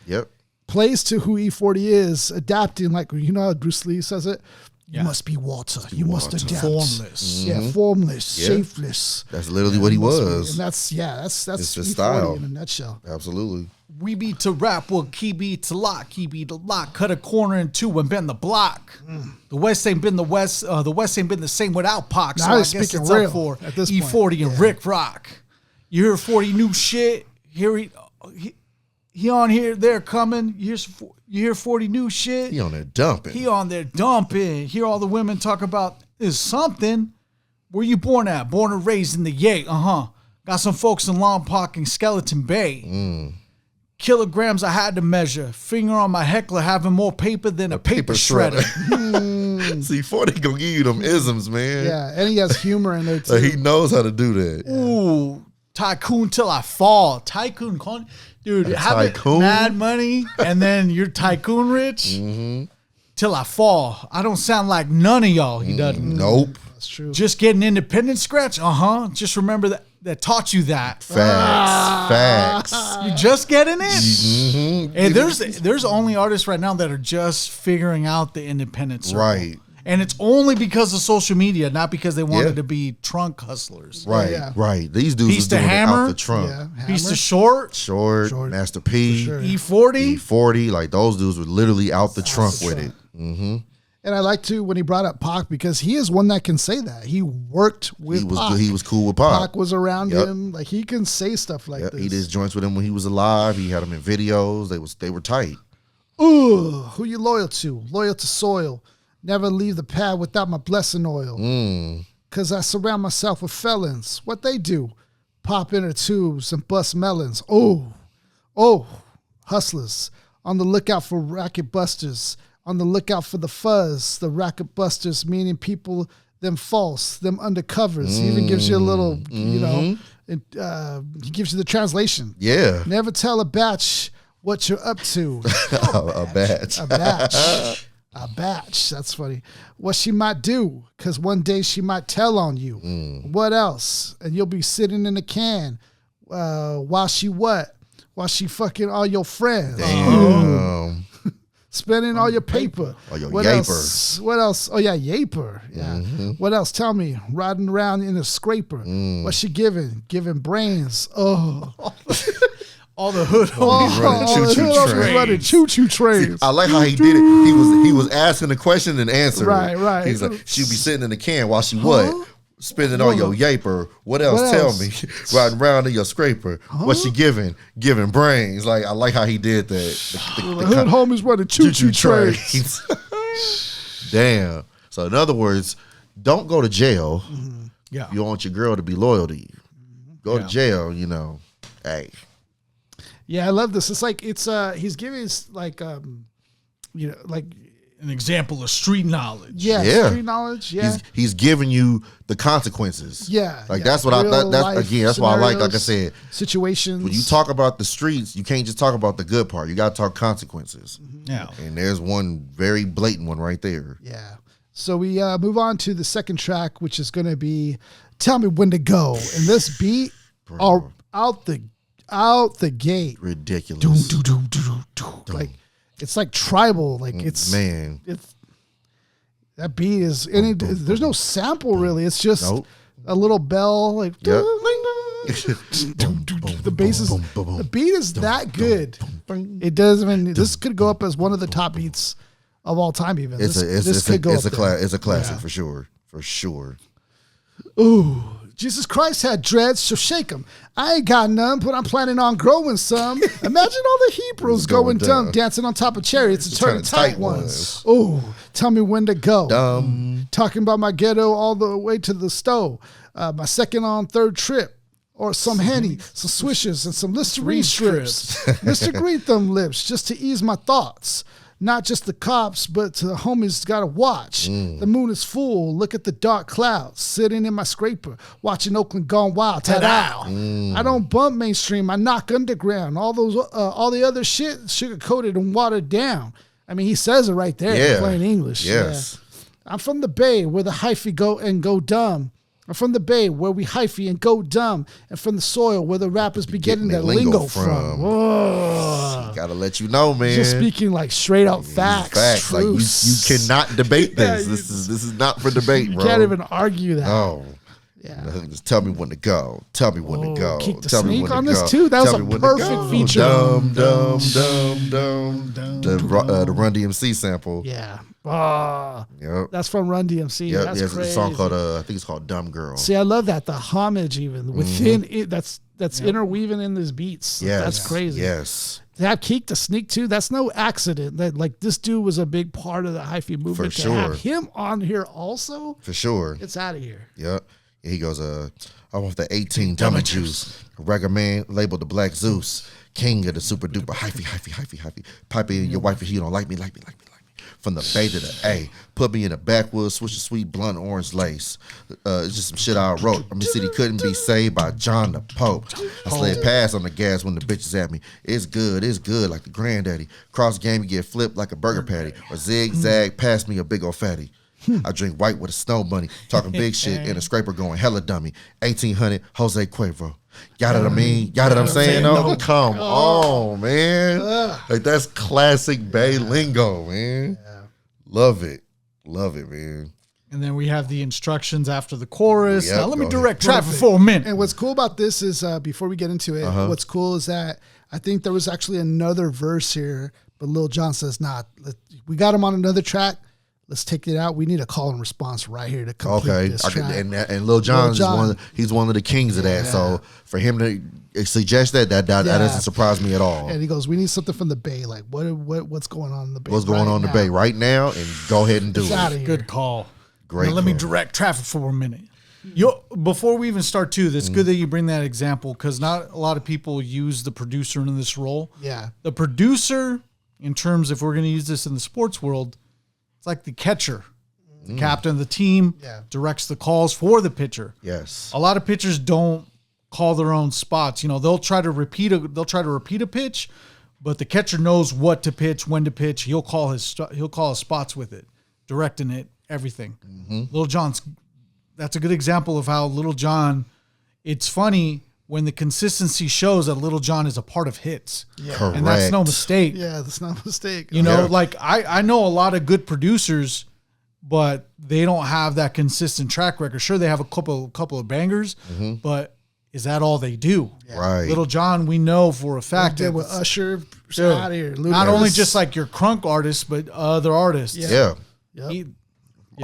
plays to who E40 is, adapting. Like, you know how Bruce Lee says it. You must be water. You must adapt. Formless. Yeah, formless, shapeless. That's literally what he was. And that's It's his E40 style. in a nutshell. Absolutely. We beat to rap, well, key beat to lock, key beat to lock, cut a corner in two and bend the block. The West ain't been the West, the West ain't been the same without Pac, so Now I he's guess speaking it's real up for at this E40 point. and Rick Rock. You hear 40 new shit, he on here, they're coming, you hear 40 new shit. He on there dumping. He on there dumping. Hear all the women talk about is something. Where you born at? Born and raised in the Yay. Got some folks in Lompoc and Skeleton Bay. Kilograms I had to measure. Finger on my heckler having more paper than a paper shredder. See, 40 gonna give you them isms, man. Yeah, and he has humor in there too. Like, he knows how to do that. Ooh, tycoon till I fall. Tycoon, dude, having mad money and then you're tycoon rich till I fall. I don't sound like none of y'all. He doesn't. Nope. That's true. Just getting independent scratch. Just remember that taught you that. Facts. You're just getting it. And there's only artists right now that are just figuring out the independent circle. Right. And it's only because of social media, not because they wanted to be trunk hustlers. Right. Yeah. Right. These dudes Piece are to doing Hammer. it out the trunk. Yeah, Piece Hammer. to short, Short, Master P, For sure. E40. E40, like those dudes were literally out the trunk the with trunk. it. And I like to when he brought up Pac because he is one that can say that. He worked with Pac. He was cool with Pac. Pac was around him. Like he can say stuff like this. He did joints with him when he was alive. He had him in videos. They were tight. Ooh, who you loyal to? Loyal to soil. Never leave the pad without my blessing oil. Cause I surround myself with felons. What they do? Pop inner tubes and bust melons. Oh, hustlers. On the lookout for racket busters. On the lookout for the fuzz. The racket busters, meaning people, them false, them undercovers. He even gives you a little, you know, he gives you the translation. Yeah. Never tell a batch what you're up to. A batch. A batch. A batch. That's funny. What she might do, because one day she might tell on you. What else? And you'll be sitting in a can while she what? While she fucking all your friends. Damn. Spending all your paper. Oh, your What yaper. else? What else? Oh, yeah, yaper. Yeah. What else? Tell me. Riding around in a scraper. What's she giving? Giving brains. Oh. All the hood homies running choo-choo trains. Running choo-choo trains. I like how he did it. He was asking the question and answering. Right. He's like, she'd be sitting in the can while she what? Spending all your yaper. What else? What Tell else? me. Riding around in your scraper. What she giving? Giving brains. Like, I like how he did that. The hood homies running choo-choo trains. Damn. So in other words, don't go to jail. Yeah. You want your girl to be loyal to you. Go to jail, you know. Hey. Yeah, I love this. It's like he's giving us like you know, like an example of street knowledge. Yeah. street knowledge. Yeah. He's giving you the consequences. Yeah. Like yeah. that's what Real that's life again, that's why I like I scenarios, said, situations. when you talk about the streets, you can't just talk about the good part. You gotta talk consequences. Yeah. And there's one very blatant one right there. Yeah. So we move on to the second track, which is gonna be Tell Me When to Go. And this beat are out the gate. Ridiculous. Doom, doom, doom, doom, doom. Like it's like tribal. Like it's that beat is there's no sample really. It's just a little bell like Yep. the bass is the beat is that good. It does. I mean, this could go up as one of the top beats of all time. Even It's a classic for sure. For sure. Ooh, Jesus Christ had dreads, so shake them. I ain't got none, but I'm planning on growing some. Imagine all the Hebrews going dumb, dancing on top of chariots and turning tight ones. Ooh, tell me when to go. Talking about my ghetto all the way to the stove. My second on third trip. or some Henny, some Swishes, and some Listerine strips. Mr. Green Thumb lips, just to ease my thoughts. Not just the cops, but to the homies gotta watch. The moon is full. Look at the dark clouds. Sitting in my scraper, watching Oakland Gone Wild. Ta-da! I don't bump mainstream. I knock underground. All the other shit sugar coated and watered down. I mean, he says it right there in plain English. Yes. Yeah. I'm from the Bay where the hyphy go and go dumb. I'm from the Bay where we hyphy and go dumb, and from the soil where the rappers be getting their lingo from. Whoa. Gotta let you know, man. Just speaking like straight out facts. Facts. Like you cannot debate this. This is not for debate, bro. You can't even argue that. Oh. Yeah. Just tell me when to go. Tell me when to go. Keep the tell me sneak when on to this go. too. That Tell was me a when to perfect go. feature. The Run DMC sample. Yeah. Yep. That's from Run DMC. Yep. That's There's a crazy. song called I think it's called Dumb Girl. See, I love that. The homage even within it. That's interweaving in these beats. Yes. That's crazy. Yes. To have Keek to sneak too, that's no accident. That like this dude was a big part of the hyphy movement. For to sure. have him on here also, For sure. it's out of here. Yep. He goes, I want the 18 dummy juice. Reggae man labeled the Black Zeus. King of the super duper hyphy. Pipe in your wife if you don't like me. From the Bay to the A. Put me in the backwoods, switch a sweet blunt orange lace. It's just some shit I wrote. I mean, city couldn't be saved by John the Pope. I slid past on the gas when the bitches at me. It's good like the granddaddy. Cross game, you get flipped like a burger patty. Or zigzag, pass me a big old fatty. I drink white with a snow bunny, talking big shit in a scraper going hella dummy. 1800 Jose Cuervo. Got it, I mean? Got it, I'm saying? No, come on, man. Like, that's classic Bay lingo, man. Love it, man. And then we have the instructions after the chorus. Yep, Now let me go direct ahead. traffic for a minute. And what's cool about this is before we get into it, what's cool is that I think there was actually another verse here, but Lil Jon says, nah, we got him on another track. Let's take it out. We need a call and response right here to complete this track. And Lil Jon is he's one of the kings of that. So for him to suggest that doesn't surprise me at all. And he goes, we need something from the Bay. Like what's going on in the Bay? What's going on in the Bay right now? And go ahead and do it. Good call. Great. Now let me direct traffic for a minute. Before we even start too, it's good that you bring that example because not a lot of people use the producer in this role. Yeah. The producer, in terms if we're going to use this in the sports world, it's like the catcher. The captain of the team directs the calls for the pitcher. Yes. A lot of pitchers don't call their own spots. You know, they'll try to repeat a pitch, but the catcher knows what to pitch, when to pitch. He'll call his spots with it, directing it, everything. Lil Jon's, that's a good example of how Lil Jon, it's funny when the consistency shows that Lil Jon is a part of hits. Yeah. Correct. And that's no mistake. Yeah, that's not a mistake. You know, like I know a lot of good producers, but they don't have that consistent track record. Sure, they have a couple of bangers, but is that all they do? Right. Lil Jon, we know for a fact Did that with Usher dude, out of here. not only just like your crunk artists, but other artists. Yeah. Yep.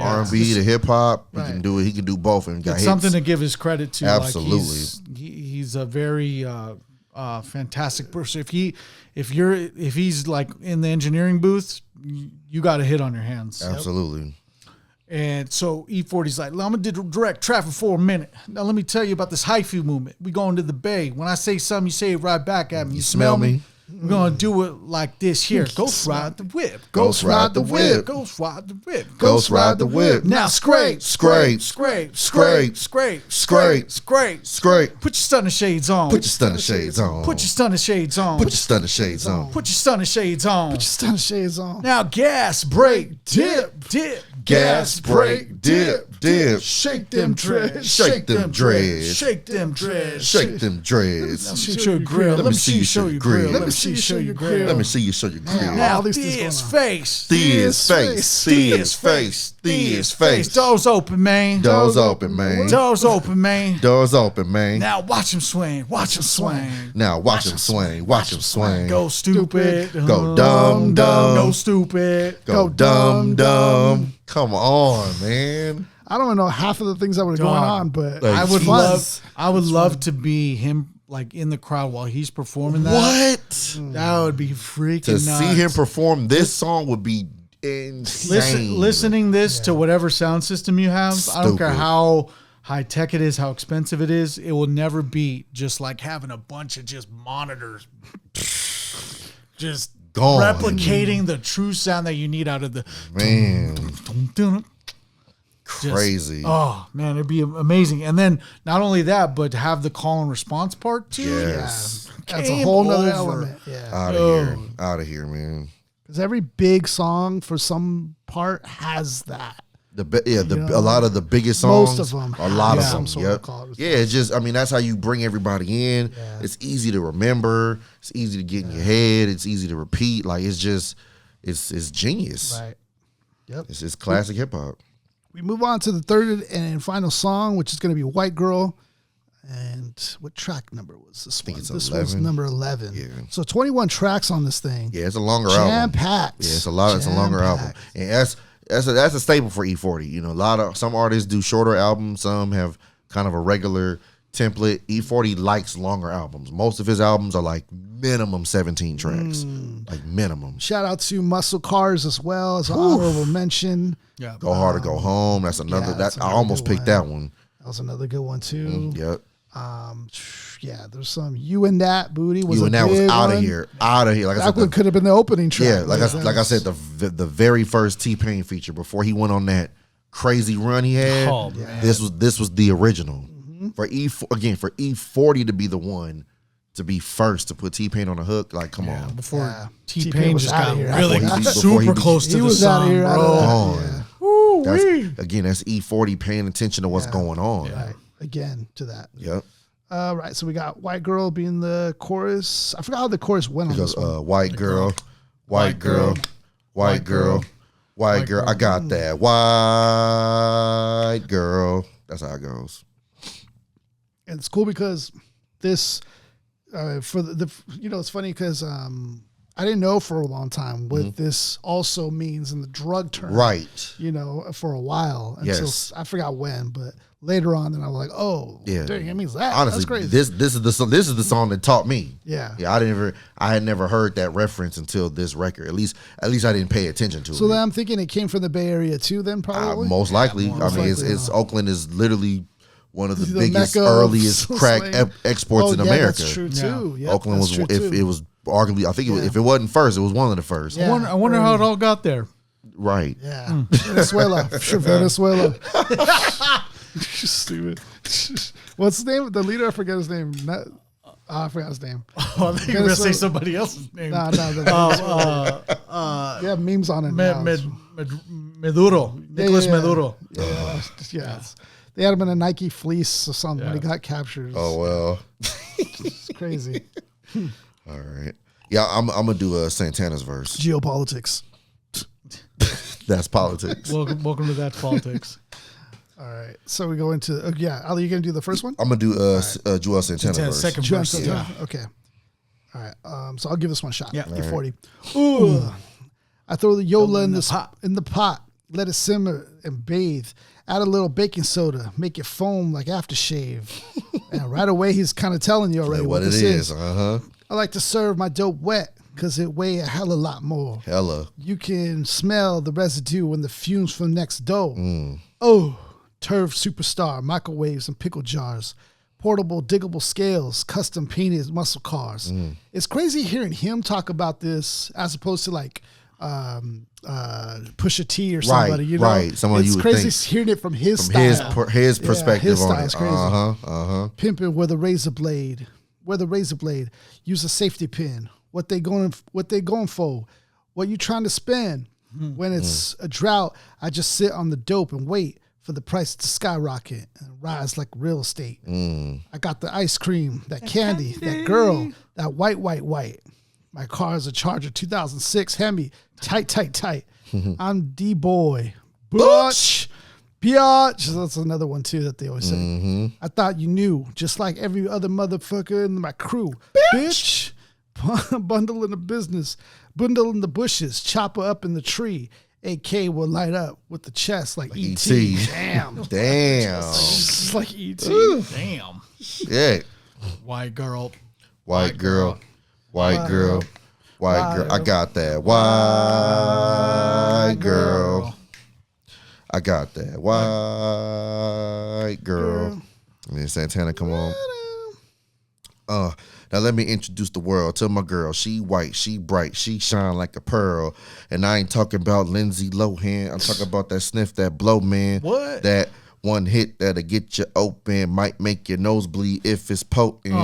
R&B to hip hop, Right. he can do it. He can do both, and got It's hits. something to give his credit to. Absolutely. Like he's a very fantastic person. If he's like in the engineering booth, you got a hit on your hands. Absolutely. And so E40's like, I'm gonna direct traffic for a minute. Now let me tell you about this hyphy movement. We going to the Bay. When I say something, you say it right back at me. You smell me? We're gonna do it like this here. Ghost ride the whip. Ghost ride the whip. Ghost ride the whip. Ghost ride the whip. Now scrape. Scrape. Scrape. Scrape. Scrape. Scrape. Scrape. Scrape. Put your stunner shades on. Put your stunner shades on. Put your stunner shades on. Put your stunner shades on. Put your stunner shades on. Put your stunner shades on. Now gas, brake, dip, dip. Gas, brake, dip, dip. Shake them dreads. Shake them dreads. Shake them dreads. Shake them dreads. Show your grill. Let me see you show your grill. Let Let me see you show your grill. Let me see you show your grill. Now all these things this going on. face. Thea's face. Thea's face. Thea's face. Doors open, man. Doors open, man. Doors open, man. Doors open, man. Now watch him swing. Watch him swing. Now watch him swing. Watch him swing. Go stupid. Go dumb, dumb. Go stupid. Go dumb, dumb. Come on, man. I don't even know half of the things that were going on, but Like, I would love to be him like in the crowd while he's performing that. What? That would be freaking To nuts. see him perform this song would be insane. Listening this to whatever sound system you have, I don't care Stupid. how high tech it is, how expensive it is, it will never beat just like having a bunch of just monitors just Gone. replicating the true sound that you need out of the Man. Crazy. Oh man, it'd be amazing. And then not only that, but to have the call and response part too. Yes. That's a whole nother over. element. Yeah. Out of here, man. Because every big song for some part has that. A lot of the biggest songs, most of them, a lot of some them, sort of call and yeah. It's just, I mean, that's how you bring everybody in. Yeah. It's easy to remember. It's easy to get in your head. It's easy to repeat. Like it's just, it's genius. Right. Yep. It's classic hip hop. We move on to the third and final song, which is going to be White Girl. And what track number was this one? it's This 11. was number 11. Yeah. So 21 tracks on this thing. Yeah, it's a longer album. Jam-packed. Yeah, it's a longer album, and that's a staple for E40. You know, some artists do shorter albums. Some have kind of a regular template. E40 likes longer albums. Most of his albums are like minimum 17 tracks, like minimum. Shout out to Muscle Cars as well as an honorable mention. Yeah. Go Hard or Go Home. That's another. that's I another almost good picked that one. That was another good one too. Yep. Yeah, there's some You and That Booty was You and that was out of here. Out of here. Like I That one said, could have been the opening track. yeah. Like I said, the very first T-Pain feature before he went on that crazy run he had. Oh, man. This was the original. For E40 to be the one to be first to put T-Pain on the hook. Like, come on. Before Yeah. T-Pain was just outta got here. really Before he- super before close He to the was out of song, here. bro. Out of On. that. That's E40 paying attention to what's going on. Right. Again to that. Yep. Right. So we got White Girl being the chorus. I forgot how the chorus went on Because this one. white girl, white girl, white girl, white girl. I got that. White girl. That's how it goes. And it's cool because this, for the it's funny because I didn't know for a long time what this also means in the drug term. Right. For a while. Until Yes. I forgot when, but later on, then I was like, oh, Yeah. dang, it means that. Honestly, That's crazy. this is the song that taught me. Yeah. Yeah, I had never heard that reference until this record. At least I didn't pay attention to it. So then I'm thinking it came from the Bay Area too, then probably? Most likely. most It's likely, Oakland is literally one of the The biggest, mecca of earliest crack slang. exports in America. That's true too. Yep, Oakland that's was, true if too. it was arguably, I think if it wasn't first, it was one of the first. Yeah. I wonder how it all got there. Right. Yeah. Venezuela. Venezuela. Stupid. What's his name? The leader, I forget his name. I forgot his name. Oh, I think you were going to say somebody else's name. No. Yeah, memes on it. now. Meduro. Nicolas yeah. Meduro. Yeah. They had him in a Nike fleece or something when he got captured. Oh, well. It's crazy. All right. Yeah, I'm going to do Santana's verse. Geopolitics. That's politics. Welcome to That Politics. All right. So we go into, Ali, you going to do the first one? I'm going to do Joel Santana verse. Second Just verse. yeah. Okay. All right. So I'll give this one a shot. Yeah. E40. Ooh. I throw the Yola in the pot. pot. Let it simmer and bathe. Add a little baking soda. Make it foam like aftershave. And right away, he's kind of telling you already what it this is. is. Uh-huh. I like to serve my dope wet because it weigh a hell of a lot more. Hella. You can smell the residue and the fumes from next door. Oh, turf superstar, microwaves and pickle jars, portable diggable scales, custom painted muscle cars. It's crazy hearing him talk about this as opposed to like Pusha T or somebody. You know, right. Someone it's you would crazy think hearing it from his style. his perspective his on style it. is crazy. Uh-huh. Pimping with a razor blade. Use a safety pin. What they going for? What you trying to spend? When it's a drought, I just sit on the dope and wait for the price to skyrocket and rise like real estate. I got the ice cream, that candy, that girl, that white. My car is a Charger 2006 Hemi. Tight. I'm D-boy. Butch. Biatch. That's another one too that they always say. I thought you knew, just like every other motherfucker in my crew. Bitch. Bundle in the business. Bundle in the bushes. Chopper up in the tree. AK will light up with the chest like E.T. E.T.. Damn. Damn. Like E.T. Damn. Yeah. White girl. White girl. White girl. White girl. I got that. White girl. I got that. White white girl. And then Santana come on. Now let me introduce the world to my girl. She white, she bright, she shine like a pearl. And I ain't talking about Lindsay Lohan. I'm talking about that sniff, that blow, man. What? That one hit that'll get you open, might make your nose bleed if it's potent.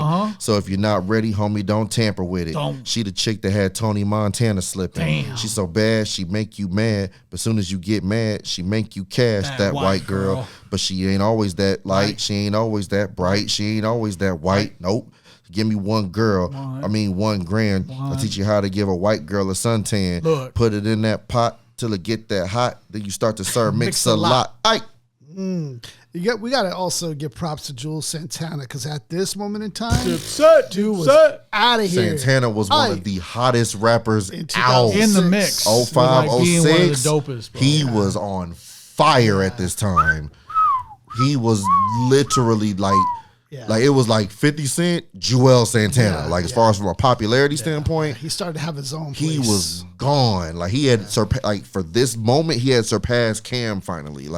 So if you're not ready, homie, don't tamper with it. Don't. She the chick that had Tony Montana slipping. Damn. She so bad, she make you mad. But soon as you get mad, she make you cash that white girl. But she ain't always that light. Right. She ain't always that bright. She ain't always that white. Nope. Give me one girl. $1 grand. I'll teach you how to give a white girl a suntan. Look. Put it in that pot till it get that hot. Then you start to serve mix a lot. Aye. We got to also give props to Jules Santana because at this moment in time, dude was out of here. Santana was one of the hottest rappers out in the mix. 05, 06. Dopest, he was on fire at this time. He was literally like it was like 50 Cent, Joel Santana. As far as from a popularity standpoint, he started to have his own place. He was gone. Like he had for this moment, he had surpassed Cam finally.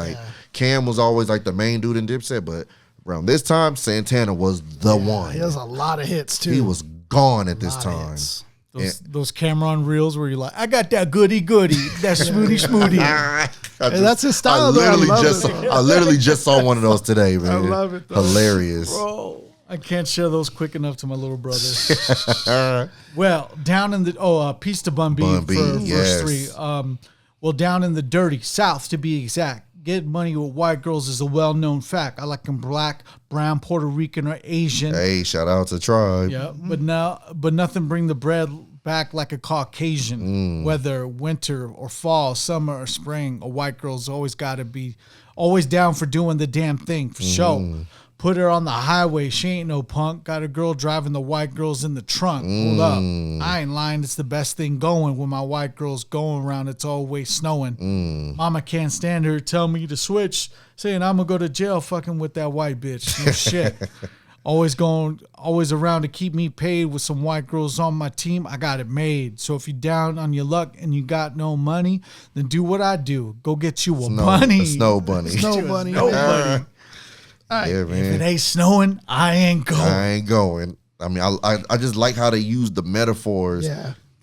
Cam was always like the main dude in Dipset, but around this time, Santana was the one. He has a lot of hits too. He was gone at this time. Those Cameron reels where you're like, I got that goody, that smoothie. That's his style. I literally just saw one of those today, man. I love it. Though. Hilarious. Bro, I can't share those quick enough to my little brother. Well, down in the, peace to Bun B for verse 3. Well, down in the dirty South to be exact. Getting money with white girls is a well-known fact. I like them black, brown, Puerto Rican, or Asian. Hey, shout out to Tribe. Yeah, but nothing bring the bread back like a Caucasian. Whether winter or fall, summer or spring, a white girl's always got to be always down for doing the damn thing for sure. Put her on the highway. She ain't no punk. Got a girl driving the white girls in the trunk. Hold up. I ain't lying. It's the best thing going. When my white girl's going around, it's always snowing. Mama can't stand her tell me to switch, saying I'm going to go to jail fucking with that white bitch. No shit. Always around to keep me paid with some white girls on my team. I got it made. So if you're down on your luck and you got no money, then do what I do. Go get you a bunny. A snow bunny. Snow bunny. Yeah, man. If it ain't snowing, I ain't going. I mean, I just like how they use the metaphors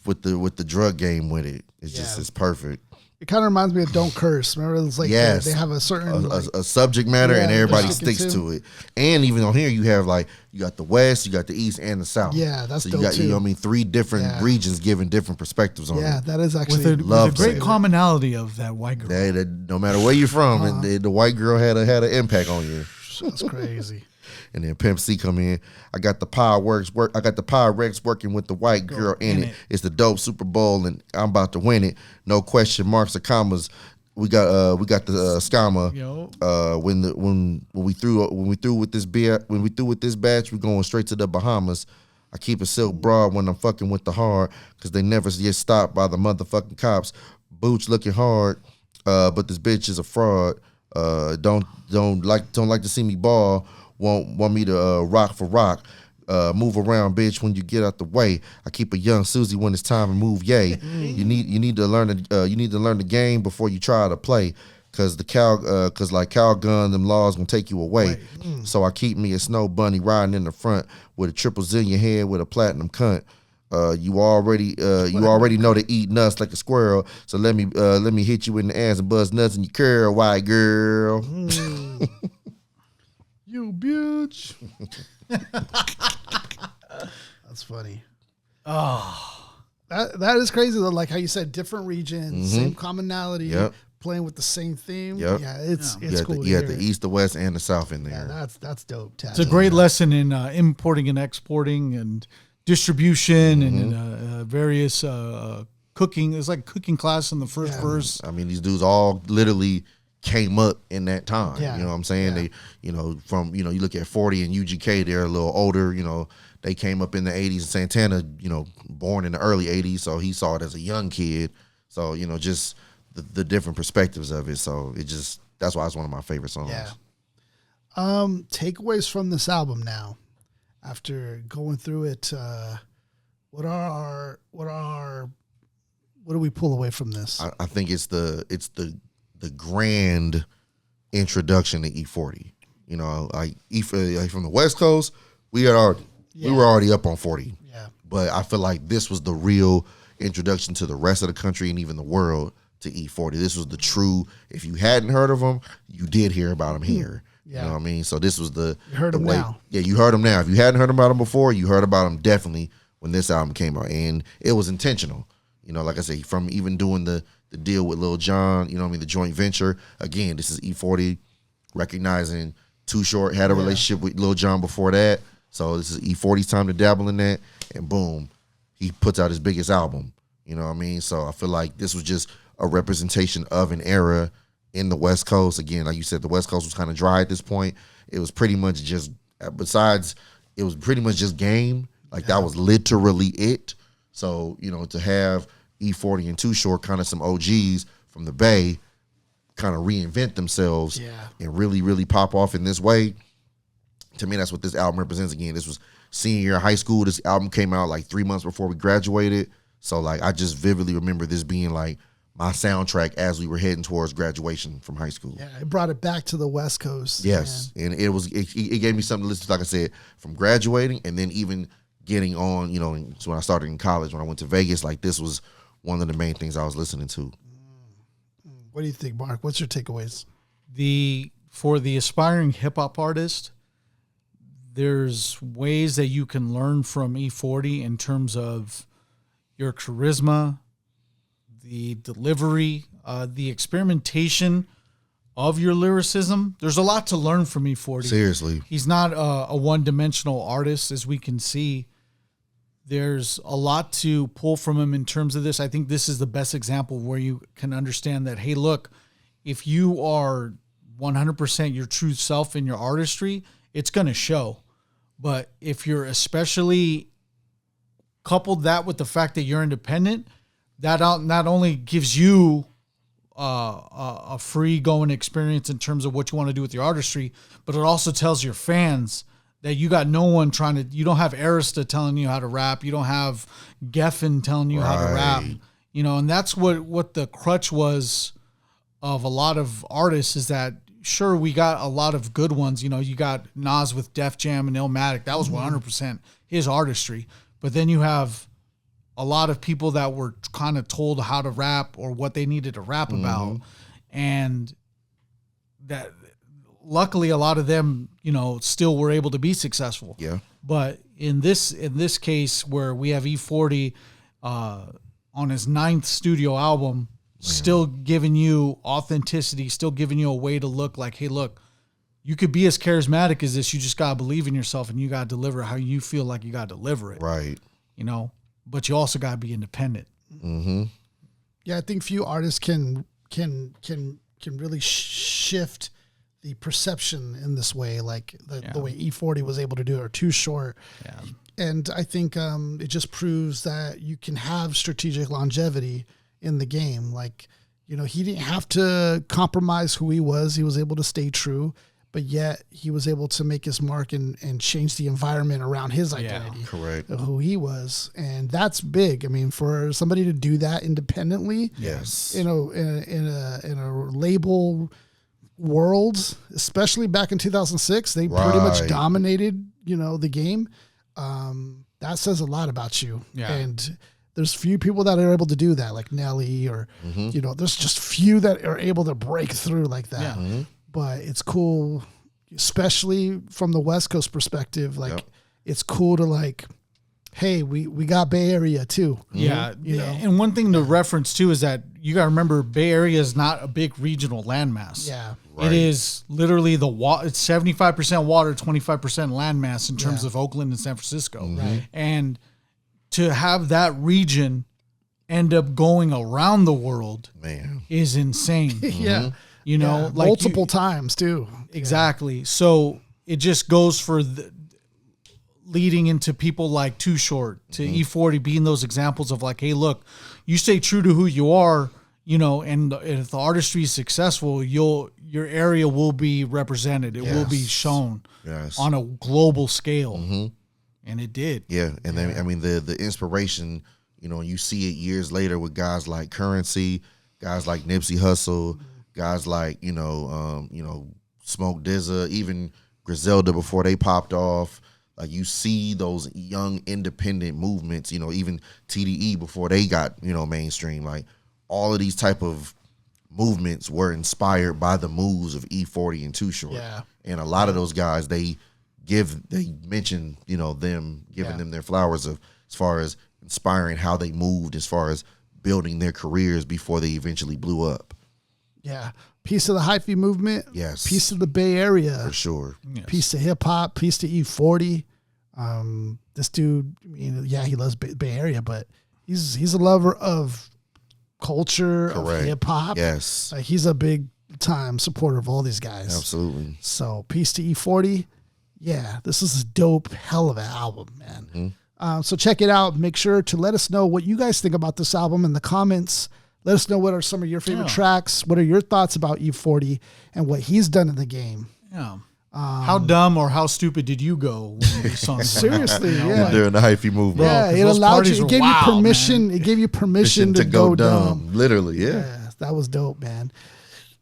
with the drug game with it. It's just it's perfect. It kind of reminds me of Don't Curse. Remember, it's like they have a certain a subject matter and everybody sticks to it. And even on here, you have you got the West, you got the East, and the South. Yeah, that's so dope you got too. You know what I mean, 3 different regions giving different perspectives on it. Yeah, that is actually with a great commonality of that white girl. No matter where you're from, the white girl had an impact on you. That's crazy. And then Pimp C come in. I got the Pyrex working with the white girl in it. It's the dope Super Bowl, and I'm about to win it. No question marks or commas. We got the scammer. When we through with this batch, we're going straight to the Bahamas. I keep a silk broad when I'm fucking with the hard, cause they never get stopped by the motherfucking cops. Boots looking hard, but this bitch is a fraud. Don't like to see me ball. Want me to rock for rock. Move around, bitch. When you get out the way, I keep a young Susie when it's time to move. Yay, you need to learn the game before you try to play. Cause like Calgon, them laws gonna take you away. So I keep me a snow bunny riding in the front with a triple zillion head with a platinum cunt. You already know to eat nuts like a squirrel. So let me hit you in the ass and buzz nuts in your curl, white girl. You bitch. That's funny. Oh, that is crazy though. Like how you said, different regions, same commonality. Yep. Playing with the same theme. Yep. Yeah, it's cool. You had the East, the West, and the South in there. Yeah, that's dope. It's a great lesson in importing and exporting and distribution and various cooking. It's like a cooking class in the first verse. I mean, these dudes all literally came up in that time. Yeah. You know what I'm saying? They, you look at 40 and UGK, they're a little older, they came up in the 80s. Santana, born in the early 80s, so he saw it as a young kid. So, just the different perspectives of it. So that's why it's one of my favorite songs. Yeah. Takeaways from this album now, after going through it, what do we pull away from this? I think it's the grand introduction to E40. You know, like from the West Coast, we were already up on 40. Yeah. But I feel like this was the real introduction to the rest of the country and even the world to E40. This was the true. If you hadn't heard of him, you did hear about him here. Yeah. You know what I mean? So this was you heard him now. Yeah, you heard him now. If you hadn't heard about him before, you heard about him definitely when this album came out, and it was intentional. You know, like I say, from even doing the deal with Lil Jon, you know what I mean, the joint venture. Again, this is E40 recognizing Too Short had a relationship with Lil Jon before that. So this is E40's time to dabble in that, and boom, he puts out his biggest album. You know what I mean? So I feel like this was just a representation of an era in the West Coast. Again, like you said, the West Coast was kind of dry at this point. It was pretty much just, it was pretty much just Game. Like that was literally it. So, you know, to have E40 and Too Short, kind of some OGs from the Bay, kind of reinvent themselves and really, really pop off in this way. To me, that's what this album represents. Again, this was senior year of high school. This album came out like 3 months before we graduated. So like I just vividly remember this being like my soundtrack as we were heading towards graduation from high school. Yeah, it brought it back to the West Coast. Yes, man. And it gave me something to listen to, like I said, from graduating and then even getting on, you know, so when I started in college, when I went to Vegas, like this was one of the main things I was listening to. What do you think, Mark? What's your takeaways? For the aspiring hip hop artist, there's ways that you can learn from E40 in terms of your charisma, the delivery, the experimentation of your lyricism. There's a lot to learn from E40. Seriously. He's not a one-dimensional artist, as we can see. There's a lot to pull from him in terms of this. I think this is the best example where you can understand that, hey, look, if you are 100% your true self in your artistry, it's going to show. But if you're especially coupled that with the fact that you're independent, that not only gives you a free going experience in terms of what you want to do with your artistry, but it also tells your fans that you got no one you don't have Arista telling you how to rap. You don't have Geffen telling you how to rap, you know, and that's what the crutch was of a lot of artists is that, sure, we got a lot of good ones. You know, you got Nas with Def Jam and Illmatic. That was 100% his artistry. But then you have a lot of people that were kind of told how to rap or what they needed to rap about. And that luckily a lot of them, you know, still were able to be successful. Yeah. But in this case where we have E40 on his 9th studio album, still giving you authenticity, still giving you a way to look like, hey, look, you could be as charismatic as this. You just got to believe in yourself and you got to deliver how you feel like you got to deliver it. Right. You know, but you also got to be independent. Mm-hmm. Yeah, I think few artists can really shift the perception in this way, like the way E40 was able to do it, or Too Short. Yeah. And I think it just proves that you can have strategic longevity in the game. Like, you know, he didn't have to compromise who he was. He was able to stay true, but yet he was able to make his mark and change the environment around his identity. Correct. Of who he was. And that's big. I mean, for somebody to do that independently, yes, in a label world, especially back in 2006, they pretty much dominated, you know, the game. That says a lot about you. Yeah. And there's few people that are able to do that, like Nelly, or, you know, there's just few that are able to break through like that. Yeah. But it's cool, especially from the West Coast perspective. Like, it's cool to, like, hey, we got Bay Area too. Yeah. You know? And one thing to reference too is that you got to remember Bay Area is not a big regional landmass. Yeah. Right. It is literally it's 75% water, 25% landmass in terms of Oakland and San Francisco. Right. And to have that region end up going around the world, man, is insane. Yeah. You know, like multiple times too. Exactly. Yeah. So it just goes for leading into people like Too Short, to E40 being those examples of like, hey, look, you stay true to who you are, you know, and if the artistry is successful, your area will be represented. It will be shown on a global scale. And it did. Yeah. And then, I mean, the inspiration, you know, you see it years later with guys like Currency, guys like Nipsey Hussle, guys like, you know, Smoke DZA, even Griselda before they popped off. Like you see those young independent movements, even TDE before they got, mainstream. Like all of these type of movements were inspired by the moves of E40 and Too Short. Yeah. And a lot of those guys, they mention, them giving them their flowers as far as inspiring how they moved, as far as building their careers before they eventually blew up. Yeah. Piece of the hyphy movement. Yes. Piece of the Bay Area. For sure. Yes. Piece of hip hop. Piece to E40. This dude, he loves Bay Area, but he's a lover of culture, of hip hop. Yes. Like he's a big time supporter of all these guys. Absolutely. So piece to E40. Yeah, this is a dope, hell of an album, man. Mm-hmm. So check it out. Make sure to let us know what you guys think about this album in the comments. Let us know what are some of your favorite tracks. What are your thoughts about E40 and what he's done in the game? Yeah. How dumb or how stupid did you go when these songs? Seriously, yeah. During the hyphy movement. Yeah, it allowed you. It gave you permission. Man. It gave you permission to go dumb. Literally, yeah. That was dope, man.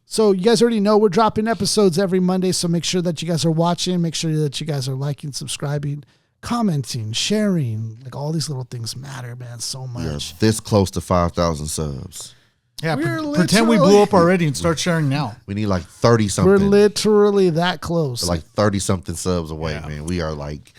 So you guys already know we're dropping episodes every Monday. So make sure that you guys are watching. Make sure that you guys are liking, subscribing, commenting, sharing. Like all these little things matter, man, so much. We are this close to 5,000 subs. Yeah, pretend we blew up already and start sharing now. We need like 30 something. We're literally that close. We're like 30 something subs away, man. We are like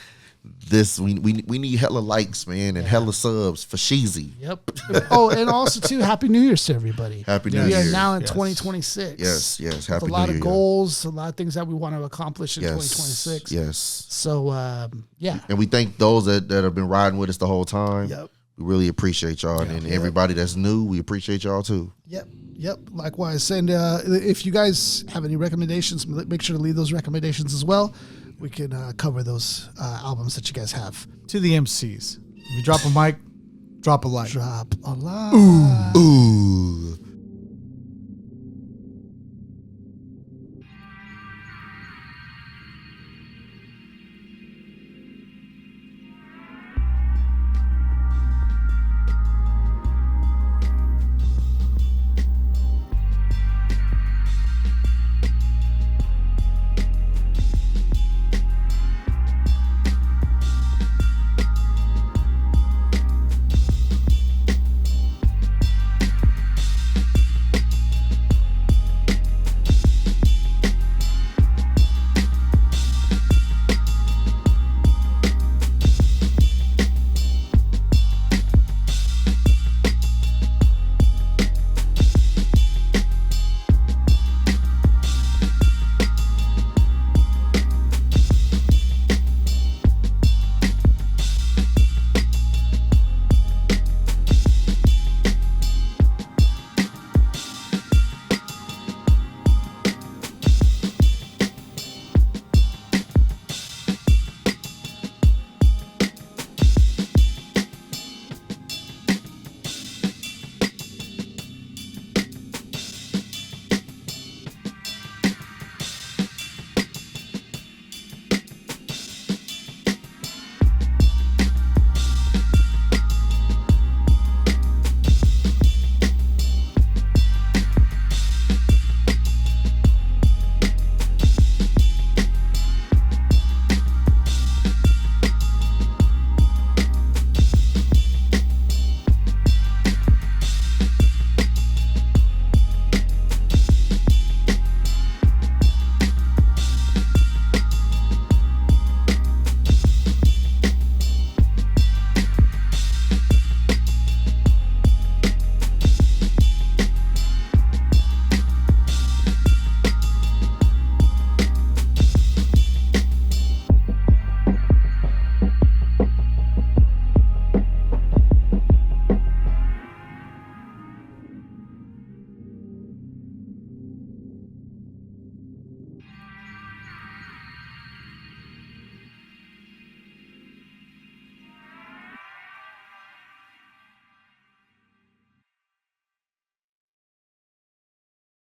this. We need hella likes, man, and hella subs for Sheezy. Yep. Oh, and also too, Happy New Year's to everybody. Happy New Year. We are now in 2026. Yes. Happy New Year. A lot of goals, a lot of things that we want to accomplish in 2026. Yes. So yeah. And we thank those that have been riding with us the whole time. Yep. We really appreciate y'all, and everybody that's new, we appreciate y'all too. Yep. Likewise. And if you guys have any recommendations, make sure to leave those recommendations as well. We can cover those albums that you guys have. To the MCs, if you drop a mic, drop a like. Drop a like. Ooh.